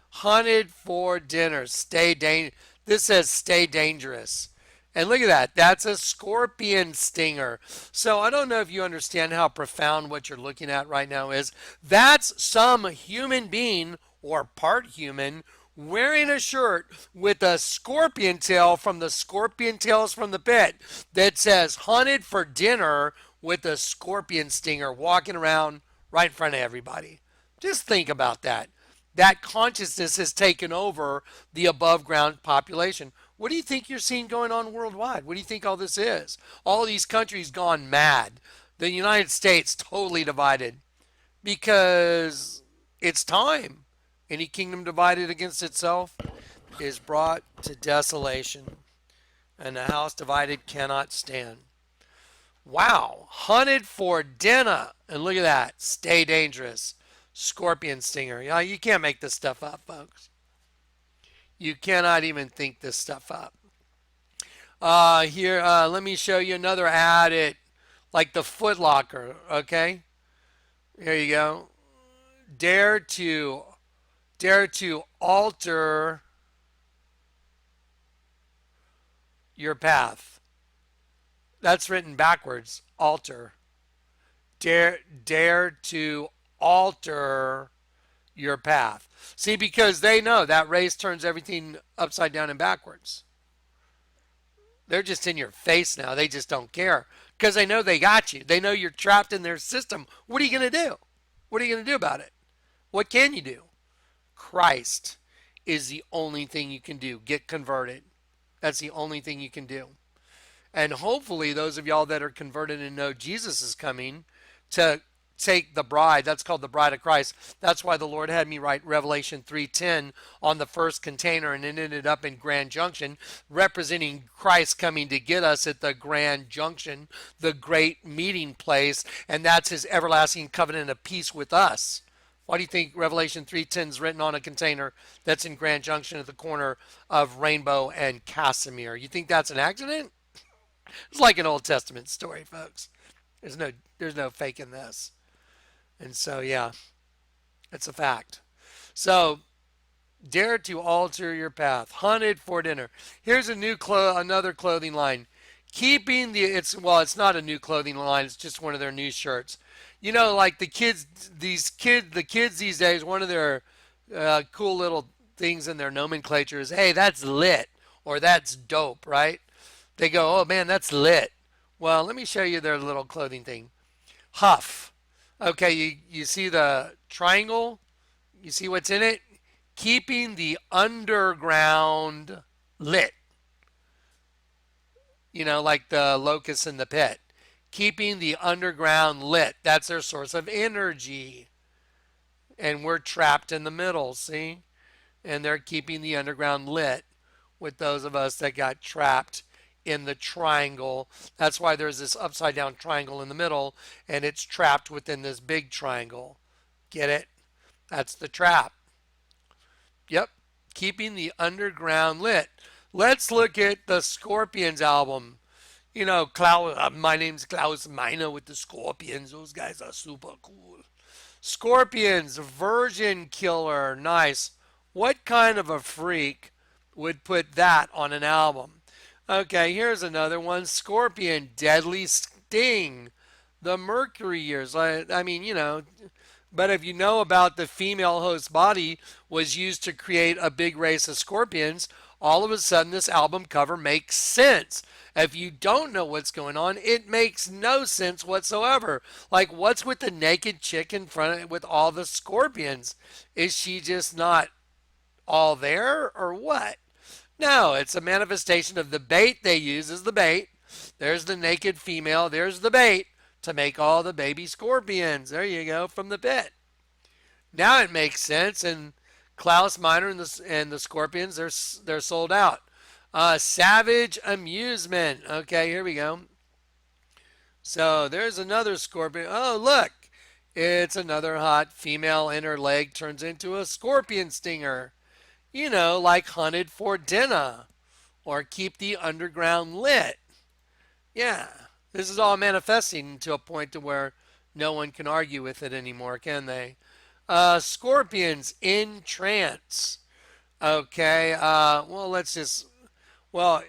Hunted for dinner. This says stay dangerous. And look at that. That's a scorpion stinger. So I don't know if you understand how profound what you're looking at right now is. That's some human being or part human wearing a shirt with a scorpion tail from the Scorpion Tales from the Pit that says hunted for dinner with a scorpion stinger walking around right in front of everybody. Just think about that. That consciousness has taken over the above ground population. What do you think you're seeing going on worldwide? What do you think all this is? All these countries gone mad. The United States totally divided because it's time. Any kingdom divided against itself is brought to desolation, and a house divided cannot stand. Wow, hunted for dinner. And look at that. Stay dangerous. Scorpion stinger. Yeah, you can't make this stuff up, folks. You cannot even think this stuff up. Here, let me show you another ad at like the Foot Locker. Okay, here you go. Dare to alter your path. That's written backwards. Alter. Dare to alter your path. See, because they know that race turns everything upside down and backwards. They're just in your face now. They just don't care because they know they got you. They know you're trapped in their system. What are you going to do? What are you going to do about it? What can you do? Christ is the only thing you can do. Get converted. That's the only thing you can do. And hopefully those of y'all that are converted and know Jesus is coming to take the bride. That's called the bride of Christ. That's why the Lord had me write Revelation 3:10 on the first container, and it ended up in Grand Junction, representing Christ coming to get us at the Grand Junction, the great meeting place, and that's his everlasting covenant of peace with us. Why do you think Revelation 3:10 is written on a container that's in Grand Junction at the corner of Rainbow and Casimir? You think that's an accident? It's like an Old Testament story, folks. There's no faking this. And so, yeah, it's a fact. So, dare to alter your path. Hunted for dinner. Here's another clothing line. It's not a new clothing line. It's just one of their new shirts. Like the kids these days, one of their cool little things in their nomenclature is, hey, that's lit or that's dope, right? They go, oh man, that's lit. Well, let me show you their little clothing thing. Huff. Okay, you see the triangle? You see what's in it? Keeping the underground lit. Like the locust in the pit. Keeping the underground lit. That's their source of energy. And we're trapped in the middle, see? and they're keeping the underground lit with those of us that got trapped in the triangle. That's why there's this upside down triangle in the middle, and it's trapped within this big triangle. Get it? That's the trap. Yep, keeping the underground lit. Let's look at the Scorpions album. You know, my name's Klaus Meine with the Scorpions. Those guys are super cool. Scorpions, Virgin Killer, nice. What kind of a freak would put that on an album? Okay, here's another one. Scorpion, Deadly Sting, the Mercury Years. I mean, you know, but if you know about the female host body was used to create a big race of scorpions, all of a sudden this album cover makes sense. If you don't know what's going on, it makes no sense whatsoever. Like, what's with the naked chick in front of it with all the scorpions? Is she just not all there or what? No, it's a manifestation of the bait they use as the bait. There's the naked female, there's the bait to make all the baby scorpions. There you go, from the pit. Now it makes sense, and Klaus Miner and the Scorpions, they're sold out. Savage Amusement. Okay, here we go. So there's another scorpion. Oh, look. It's another hot female, and her leg turns into a scorpion stinger. You know, like Hunted for Dinner or Keep the Underground Lit. Yeah, this is all manifesting to a point to where no one can argue with it anymore, can they? Scorpions in trance. Okay, well, well,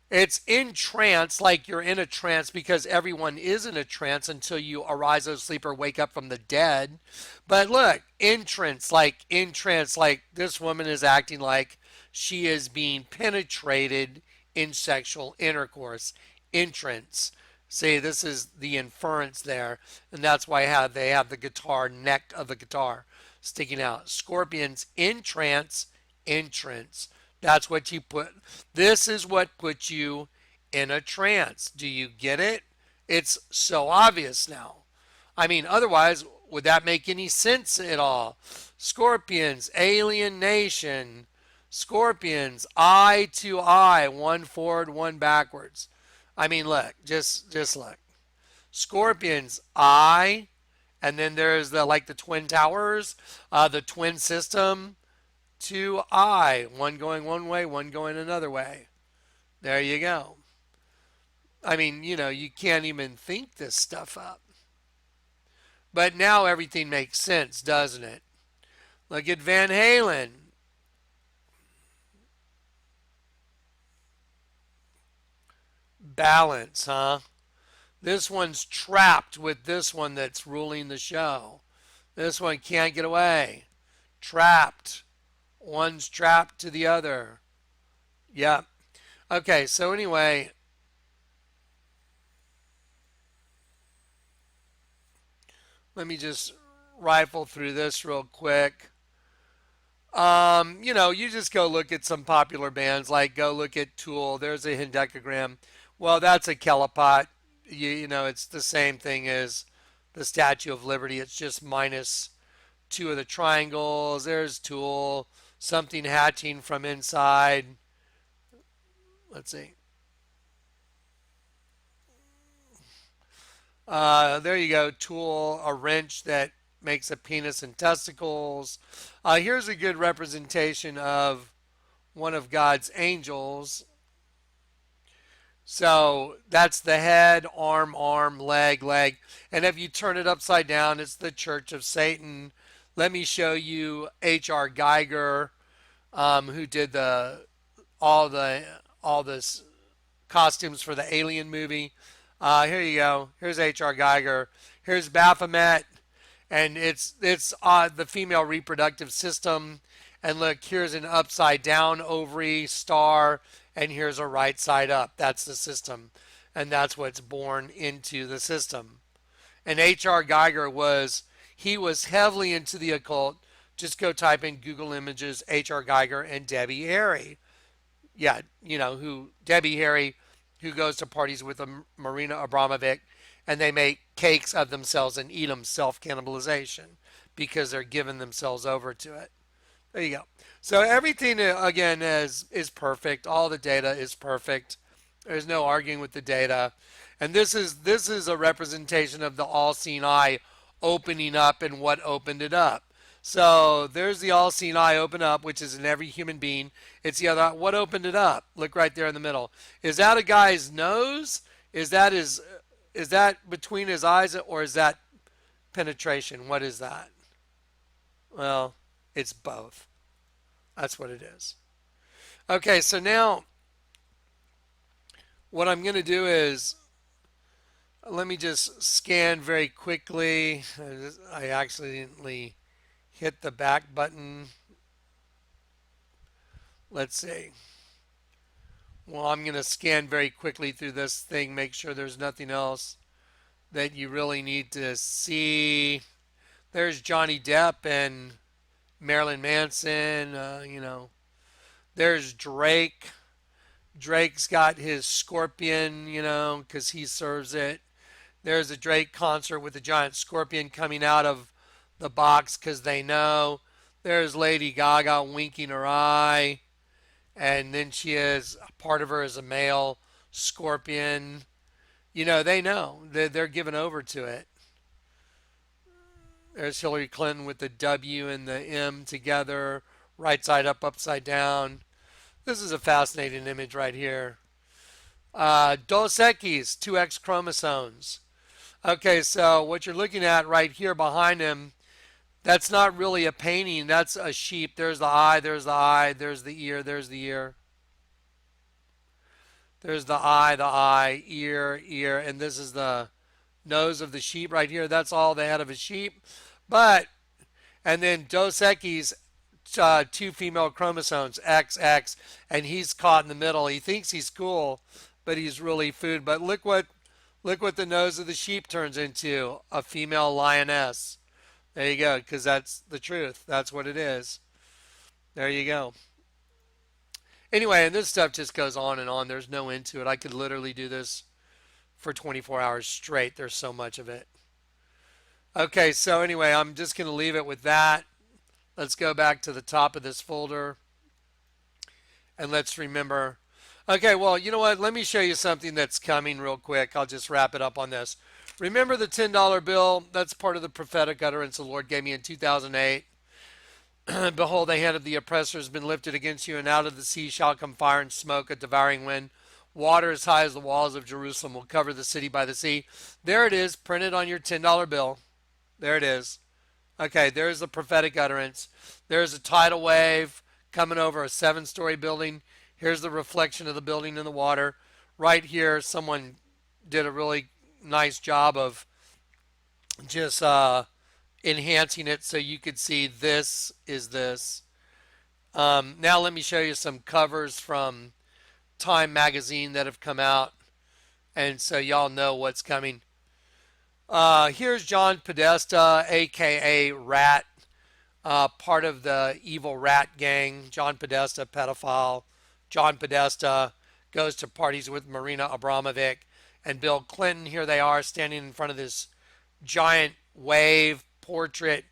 it's in trance, like you're in a trance because everyone is in a trance until you arise out of sleep or wake up from the dead. But look, in trance, like this woman is acting like she is being penetrated in sexual intercourse. Entrance. See, this is the inference there, and that's why they have the guitar neck of the guitar sticking out. Scorpions in trance, entrance. That's what you put. This is what puts you in a trance. Do you get it? It's so obvious now. I mean, otherwise, would that make any sense at all? Scorpions, Alien Nation. Scorpions, eye to eye, one forward, one backwards. I mean, look, just look. Scorpions, eye, and then there's the Twin Towers, the twin system. To I, one going one way, one going another way. There you go. I mean, you know, you can't even think this stuff up. But now everything makes sense, doesn't it? Look at Van Halen. Balance, huh? This one's trapped with this one that's ruling the show. This one can't get away. Trapped. One's trapped to the other. Yep. Okay, so anyway, let me just rifle through this real quick. You know, you just go look at some popular bands, like go look at Tool. There's a hendecagram. Well, that's a Kelipot. You know, it's the same thing as the Statue of Liberty. It's just minus two of the triangles. There's Tool. Something hatching from inside. Let's see. There you go. Tool, a wrench that makes a penis and testicles. Here's a good representation of one of God's angels. So that's the head, arm, leg, leg. And if you turn it upside down, it's the Church of Satan. Let me show you H.R. Geiger, who did all this costumes for the Alien movie. Here you go. Here's H.R. Geiger. Here's Baphomet, and it's the female reproductive system. And look, here's an upside down ovary star, and here's a right side up. That's the system, and that's what's born into the system. And H.R. Geiger was heavily into the occult. Just go type in Google Images H.R. Geiger and Debbie Harry. Yeah, you know who Debbie Harry, who goes to parties with Marina Abramovic, and they make cakes of themselves and eat them, self-cannibalization, because they're giving themselves over to it. There you go. So everything again is perfect. All the data is perfect. There's no arguing with the data. And this is a representation of the all-seeing eye opening up and what opened it up. So there's the all-seeing eye open up, which is in every human being. It's the other. What opened it up? Look right there in the middle. Is that a guy's nose? Is that his? Is that between his eyes, or is that penetration? What is that? Well, it's both. That's what it is. Okay, so now what I'm going to do is let me just scan very quickly. I accidentally hit the back button. Let's see. Well, I'm going to scan very quickly through this thing, make sure there's nothing else that you really need to see. There's Johnny Depp and Marilyn Manson. There's Drake. Drake's got his scorpion, because he serves it. There's a Drake concert with a giant scorpion coming out of the box because they know. There's Lady Gaga winking her eye. And then she is, part of her is a male scorpion. They know. They're given over to it. There's Hillary Clinton with the W and the M together, right side up, upside down. This is a fascinating image right here. Dos Equis, 2X chromosomes. Okay, so what you're looking at right here behind him, that's not really a painting. That's a sheep. There's the eye, there's the eye, there's the ear, there's the ear. There's the eye, ear, ear, and this is the nose of the sheep right here. That's all the head of a sheep. And then Dos Equis, two female chromosomes, XX, and he's caught in the middle. He thinks he's cool, but he's really food. But look what the nose of the sheep turns into, a female lioness. There you go, because that's the truth. That's what it is. There you go. Anyway, and this stuff just goes on and on. There's no end to it. I could literally do this for 24 hours straight. There's so much of it. Okay, so anyway, I'm just going to leave it with that. Let's go back to the top of this folder. And let's remember. Okay, well, you know what? Let me show you something that's coming real quick. I'll just wrap it up on this. Remember the $10 bill? That's part of the prophetic utterance the Lord gave me in 2008. Behold, the hand of the oppressor has been lifted against you, and out of the sea shall come fire and smoke, a devouring wind. Water as high as the walls of Jerusalem will cover the city by the sea. There it is, printed on your $10 bill. There it is. Okay, there's the prophetic utterance. There's a tidal wave coming over a 7-story building. Here's the reflection of the building in the water. Right here, someone did a really nice job of just enhancing it so you could see this is this. Now let me show you some covers from Time magazine that have come out, and so y'all know what's coming. Here's John Podesta, aka Rat, part of the evil rat gang. John Podesta, pedophile. John Podesta goes to parties with Marina Abramovic and Bill Clinton. Here they are standing in front of this giant wave portrait.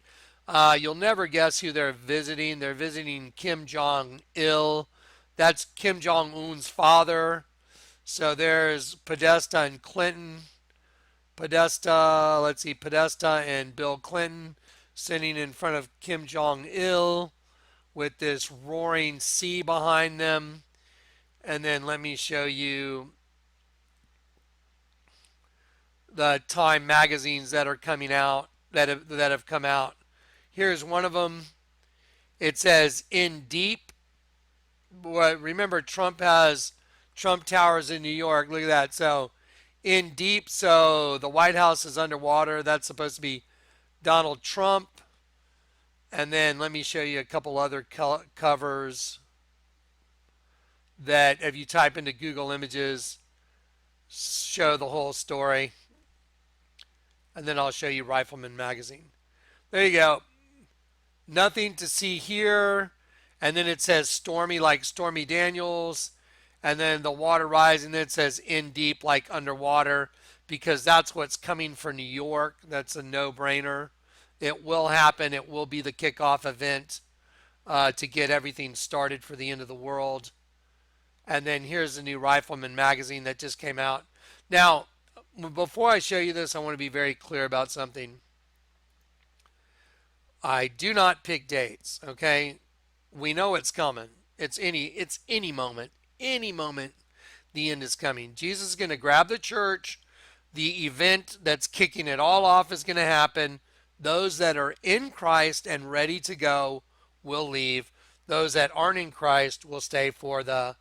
You'll never guess who they're visiting. They're visiting Kim Jong-il. That's Kim Jong-un's father. So there's Podesta and Clinton. Podesta and Bill Clinton sitting in front of Kim Jong-il with this roaring sea behind them. And then let me show you the Time magazines that are coming out, that have come out. Here's one of them. It says, in deep. Remember, Trump has Trump Towers in New York. Look at that. So, in deep, so the White House is underwater. That's supposed to be Donald Trump. And then let me show you a couple other covers that, if you type into Google Images, show the whole story. And then I'll show you Rifleman Magazine. There you go. Nothing to see here. And then it says stormy like Stormy Daniels. And then the water rising. Then it says in deep like underwater. Because that's what's coming for New York. That's a no-brainer. It will happen. It will be the kickoff event to get everything started for the end of the world. And then here's the new Rifleman magazine that just came out. Now, before I show you this, I want to be very clear about something. I do not pick dates, okay? We know it's coming. It's any moment. Any moment the end is coming. Jesus is going to grab the church. The event that's kicking it all off is going to happen. Those that are in Christ and ready to go will leave. Those that aren't in Christ will stay for the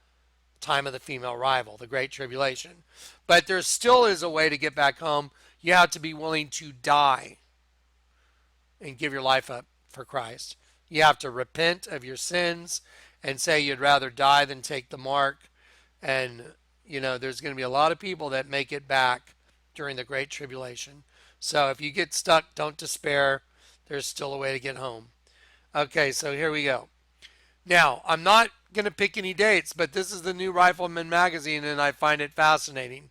time of the female arrival, the Great Tribulation. But there still is a way to get back home. You have to be willing to die and give your life up for Christ. You have to repent of your sins and say you'd rather die than take the mark. And, there's going to be a lot of people that make it back during the Great Tribulation. So if you get stuck, don't despair. There's still a way to get home. Okay, so here we go. Now, I'm not going to pick any dates, but this is the new Rifleman magazine, and I find it fascinating.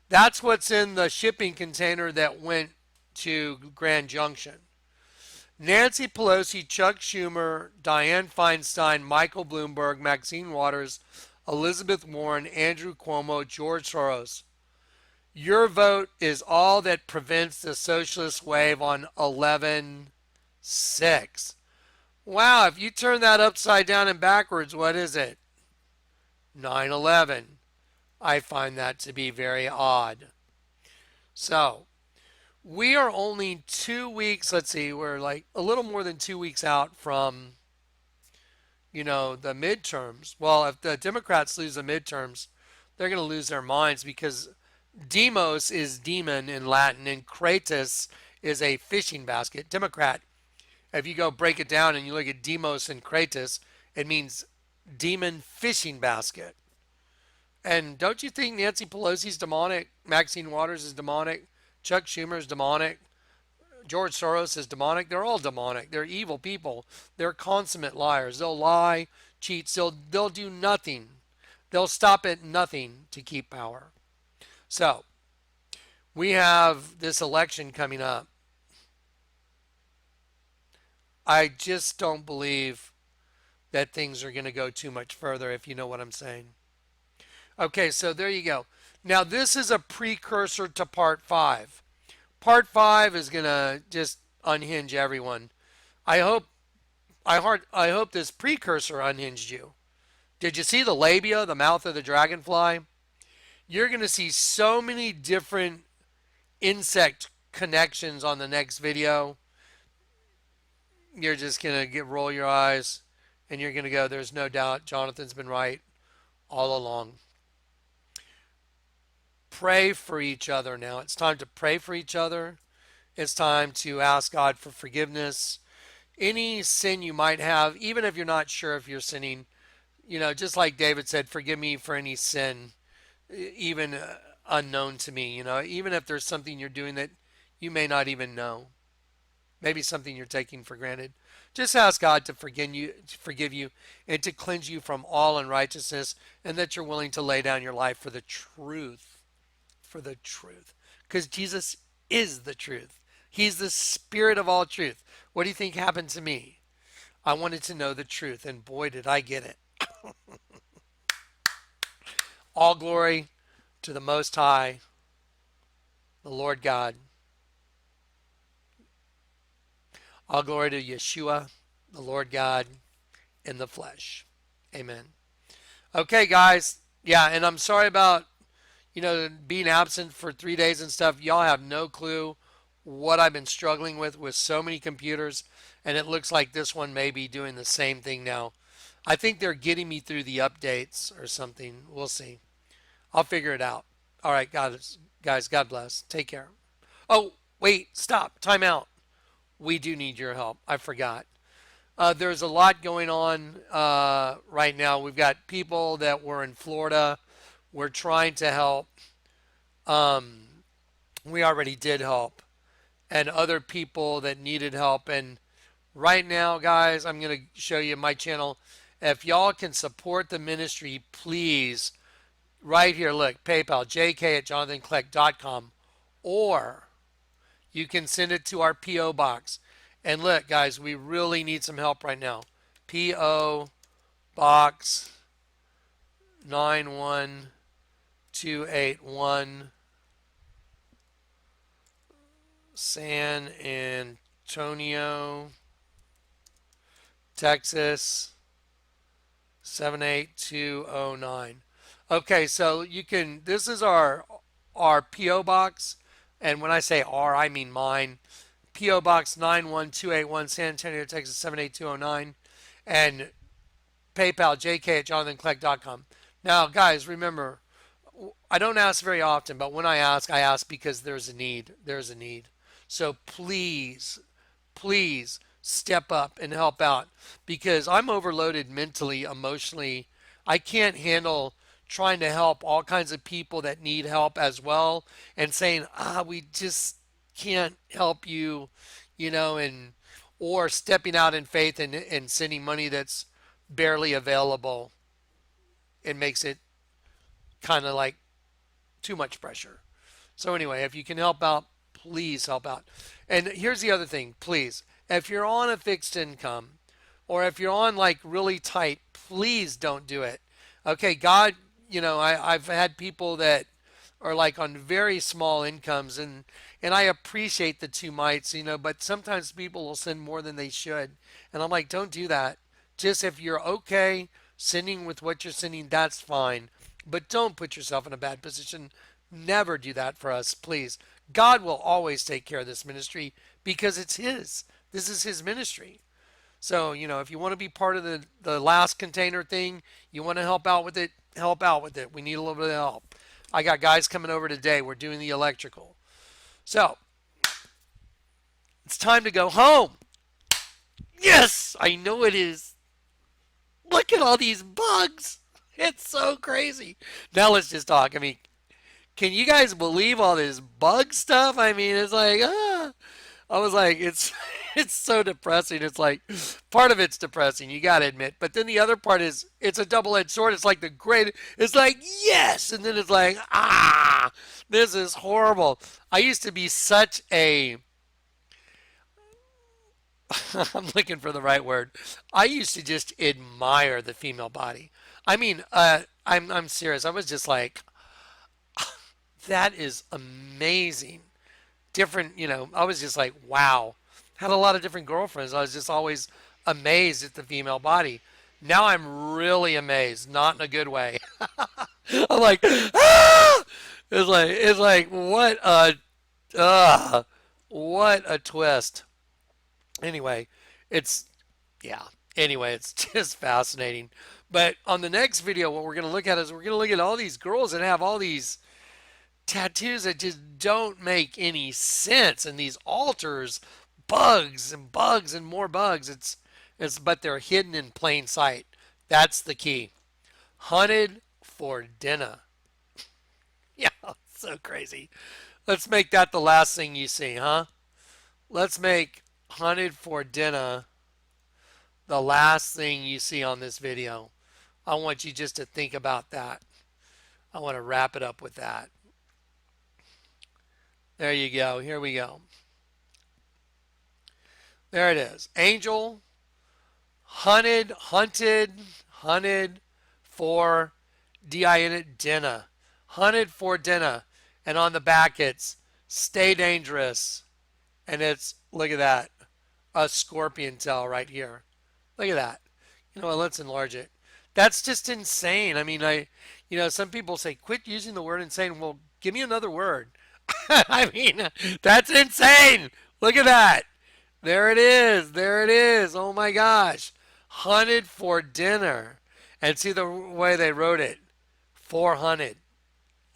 That's what's in the shipping container that went to Grand Junction. Nancy Pelosi, Chuck Schumer, Dianne Feinstein, Michael Bloomberg, Maxine Waters, Elizabeth Warren, Andrew Cuomo, George Soros. Your vote is all that prevents the socialist wave on 11/6. Wow, if you turn that upside down and backwards, what is it? 9/11. I find that to be very odd. So, we are only 2 weeks, let's see, we're like a little more than 2 weeks out from, the midterms. Well, if the Democrats lose the midterms, they're going to lose their minds because demos is demon in Latin and kratos is a fishing basket. Democrat, if you go break it down and you look at demos and kratos, it means demon fishing basket. And don't you think Nancy Pelosi's demonic? Maxine Waters is demonic. Chuck Schumer is demonic. George Soros is demonic. They're all demonic. They're evil people. They're consummate liars. They'll lie, cheat. They'll do nothing. They'll stop at nothing to keep power. So, we have this election coming up. I just don't believe that things are going to go too much further, if you know what I'm saying. Okay, so there you go. Now, this is a precursor to part 5. Part 5 is going to just unhinge everyone. I hope this precursor unhinged you. Did you see the labia, the mouth of the dragonfly? You're going to see so many different insect connections on the next video. You're just going to roll your eyes and you're going to go, there's no doubt Jonathan's been right all along. Pray for each other now. It's time to pray for each other. It's time to ask God for forgiveness. Any sin you might have, even if you're not sure if you're sinning, just like David said, forgive me for any sin, even unknown to me, even if there's something you're doing that you may not even know. Maybe something you're taking for granted. Just ask God to forgive you and to cleanse you from all unrighteousness, and that you're willing to lay down your life for the truth. For the truth. Because Jesus is the truth. He's the spirit of all truth. What do you think happened to me? I wanted to know the truth, and boy, did I get it. All glory to the Most High, the Lord God. All glory to Yeshua, the Lord God, in the flesh. Amen. Okay, guys. Yeah, and I'm sorry about, being absent for 3 days and stuff. Y'all have no clue what I've been struggling with so many computers. And it looks like this one may be doing the same thing now. I think they're getting me through the updates or something. We'll see. I'll figure it out. All right, guys, God bless. Take care. Oh, wait, stop. Time out. We do need your help. I forgot. There's a lot going on right now. We've got people that were in Florida. We're trying to help. We already did help. And other people that needed help. And right now, guys, I'm going to show you my channel. If y'all can support the ministry, please, right here, look, PayPal, jk@jonathankleck.com. Or you can send it to our P.O. box. And look, guys, we really need some help right now. P.O. Box 91281, San Antonio, Texas 78209. Okay, so you can, this is our PO box, and when I say our, I mean mine. PO Box 91281, San Antonio, Texas 78209, and PayPal jk@jonathankleck.com. Now, guys, remember, I don't ask very often, but when I ask because there's a need. There's a need. So please step up and help out because I'm overloaded mentally, emotionally. I can't handle trying to help all kinds of people that need help as well and saying, we just can't help you, and or stepping out in faith and sending money that's barely available. It makes it kind of like too much pressure. So anyway, if you can help out, please help out. And here's the other thing, please. If you're on a fixed income or if you're on like really tight, please don't do it. Okay, God, I've had people that are like on very small incomes and I appreciate the two mites, but sometimes people will send more than they should. And I'm like, don't do that. Just if you're okay sending with what you're sending, that's fine. But don't put yourself in a bad position. Never do that for us, please. God will always take care of this ministry because it's His. This is His ministry. So, if you want to be part of the last container thing, you want to help out with it, help out with it. We need a little bit of help. I got guys coming over today. We're doing the electrical. So, it's time to go home. Yes, I know it is. Look at all these bugs. It's so crazy. Now let's just talk. I mean, can you guys believe all this bug stuff? I mean, it's like, I was like, it's so depressing. It's like, part of it's depressing, you got to admit. But then the other part is, it's a double-edged sword. It's like the great, it's like, yes. And then it's like, this is horrible. I used to be such a, I'm looking for the right word. I used to just admire the female body. I mean, I'm serious. I was just like, that is amazing. Different, I was just like, wow. Had a lot of different girlfriends. I was just always amazed at the female body. Now I'm really amazed, not in a good way. I'm like, It's like, what a twist. Anyway, yeah. Anyway, it's just fascinating. But on the next video, what we're going to look at is we're going to look at all these girls that have all these tattoos that just don't make any sense, and these altars, bugs and more bugs. But they're hidden in plain sight. That's the key. Hunted for dinner. Yeah, so crazy. Let's make that the last thing you see, huh? Let's make hunted for dinner the last thing you see on this video. I want you just to think about that. I want to wrap it up with that. There you go. Here we go. There it is. Angel, hunted for dinner. Hunted for dinner. And on the back it's stay dangerous. And it's, look at that, a scorpion tail right here. Look at that. You know what, let's enlarge it. That's just insane. I mean, some people say, quit using the word insane. Well, give me another word. I mean, that's insane. Look at that. There it is. There it is. Oh my gosh. Hunted for dinner. And see the way they wrote it. 400.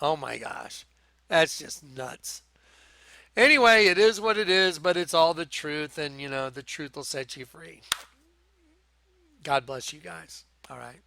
Oh my gosh. That's just nuts. Anyway, it is what it is, but it's all the truth, and the truth will set you free. God bless you guys. All right.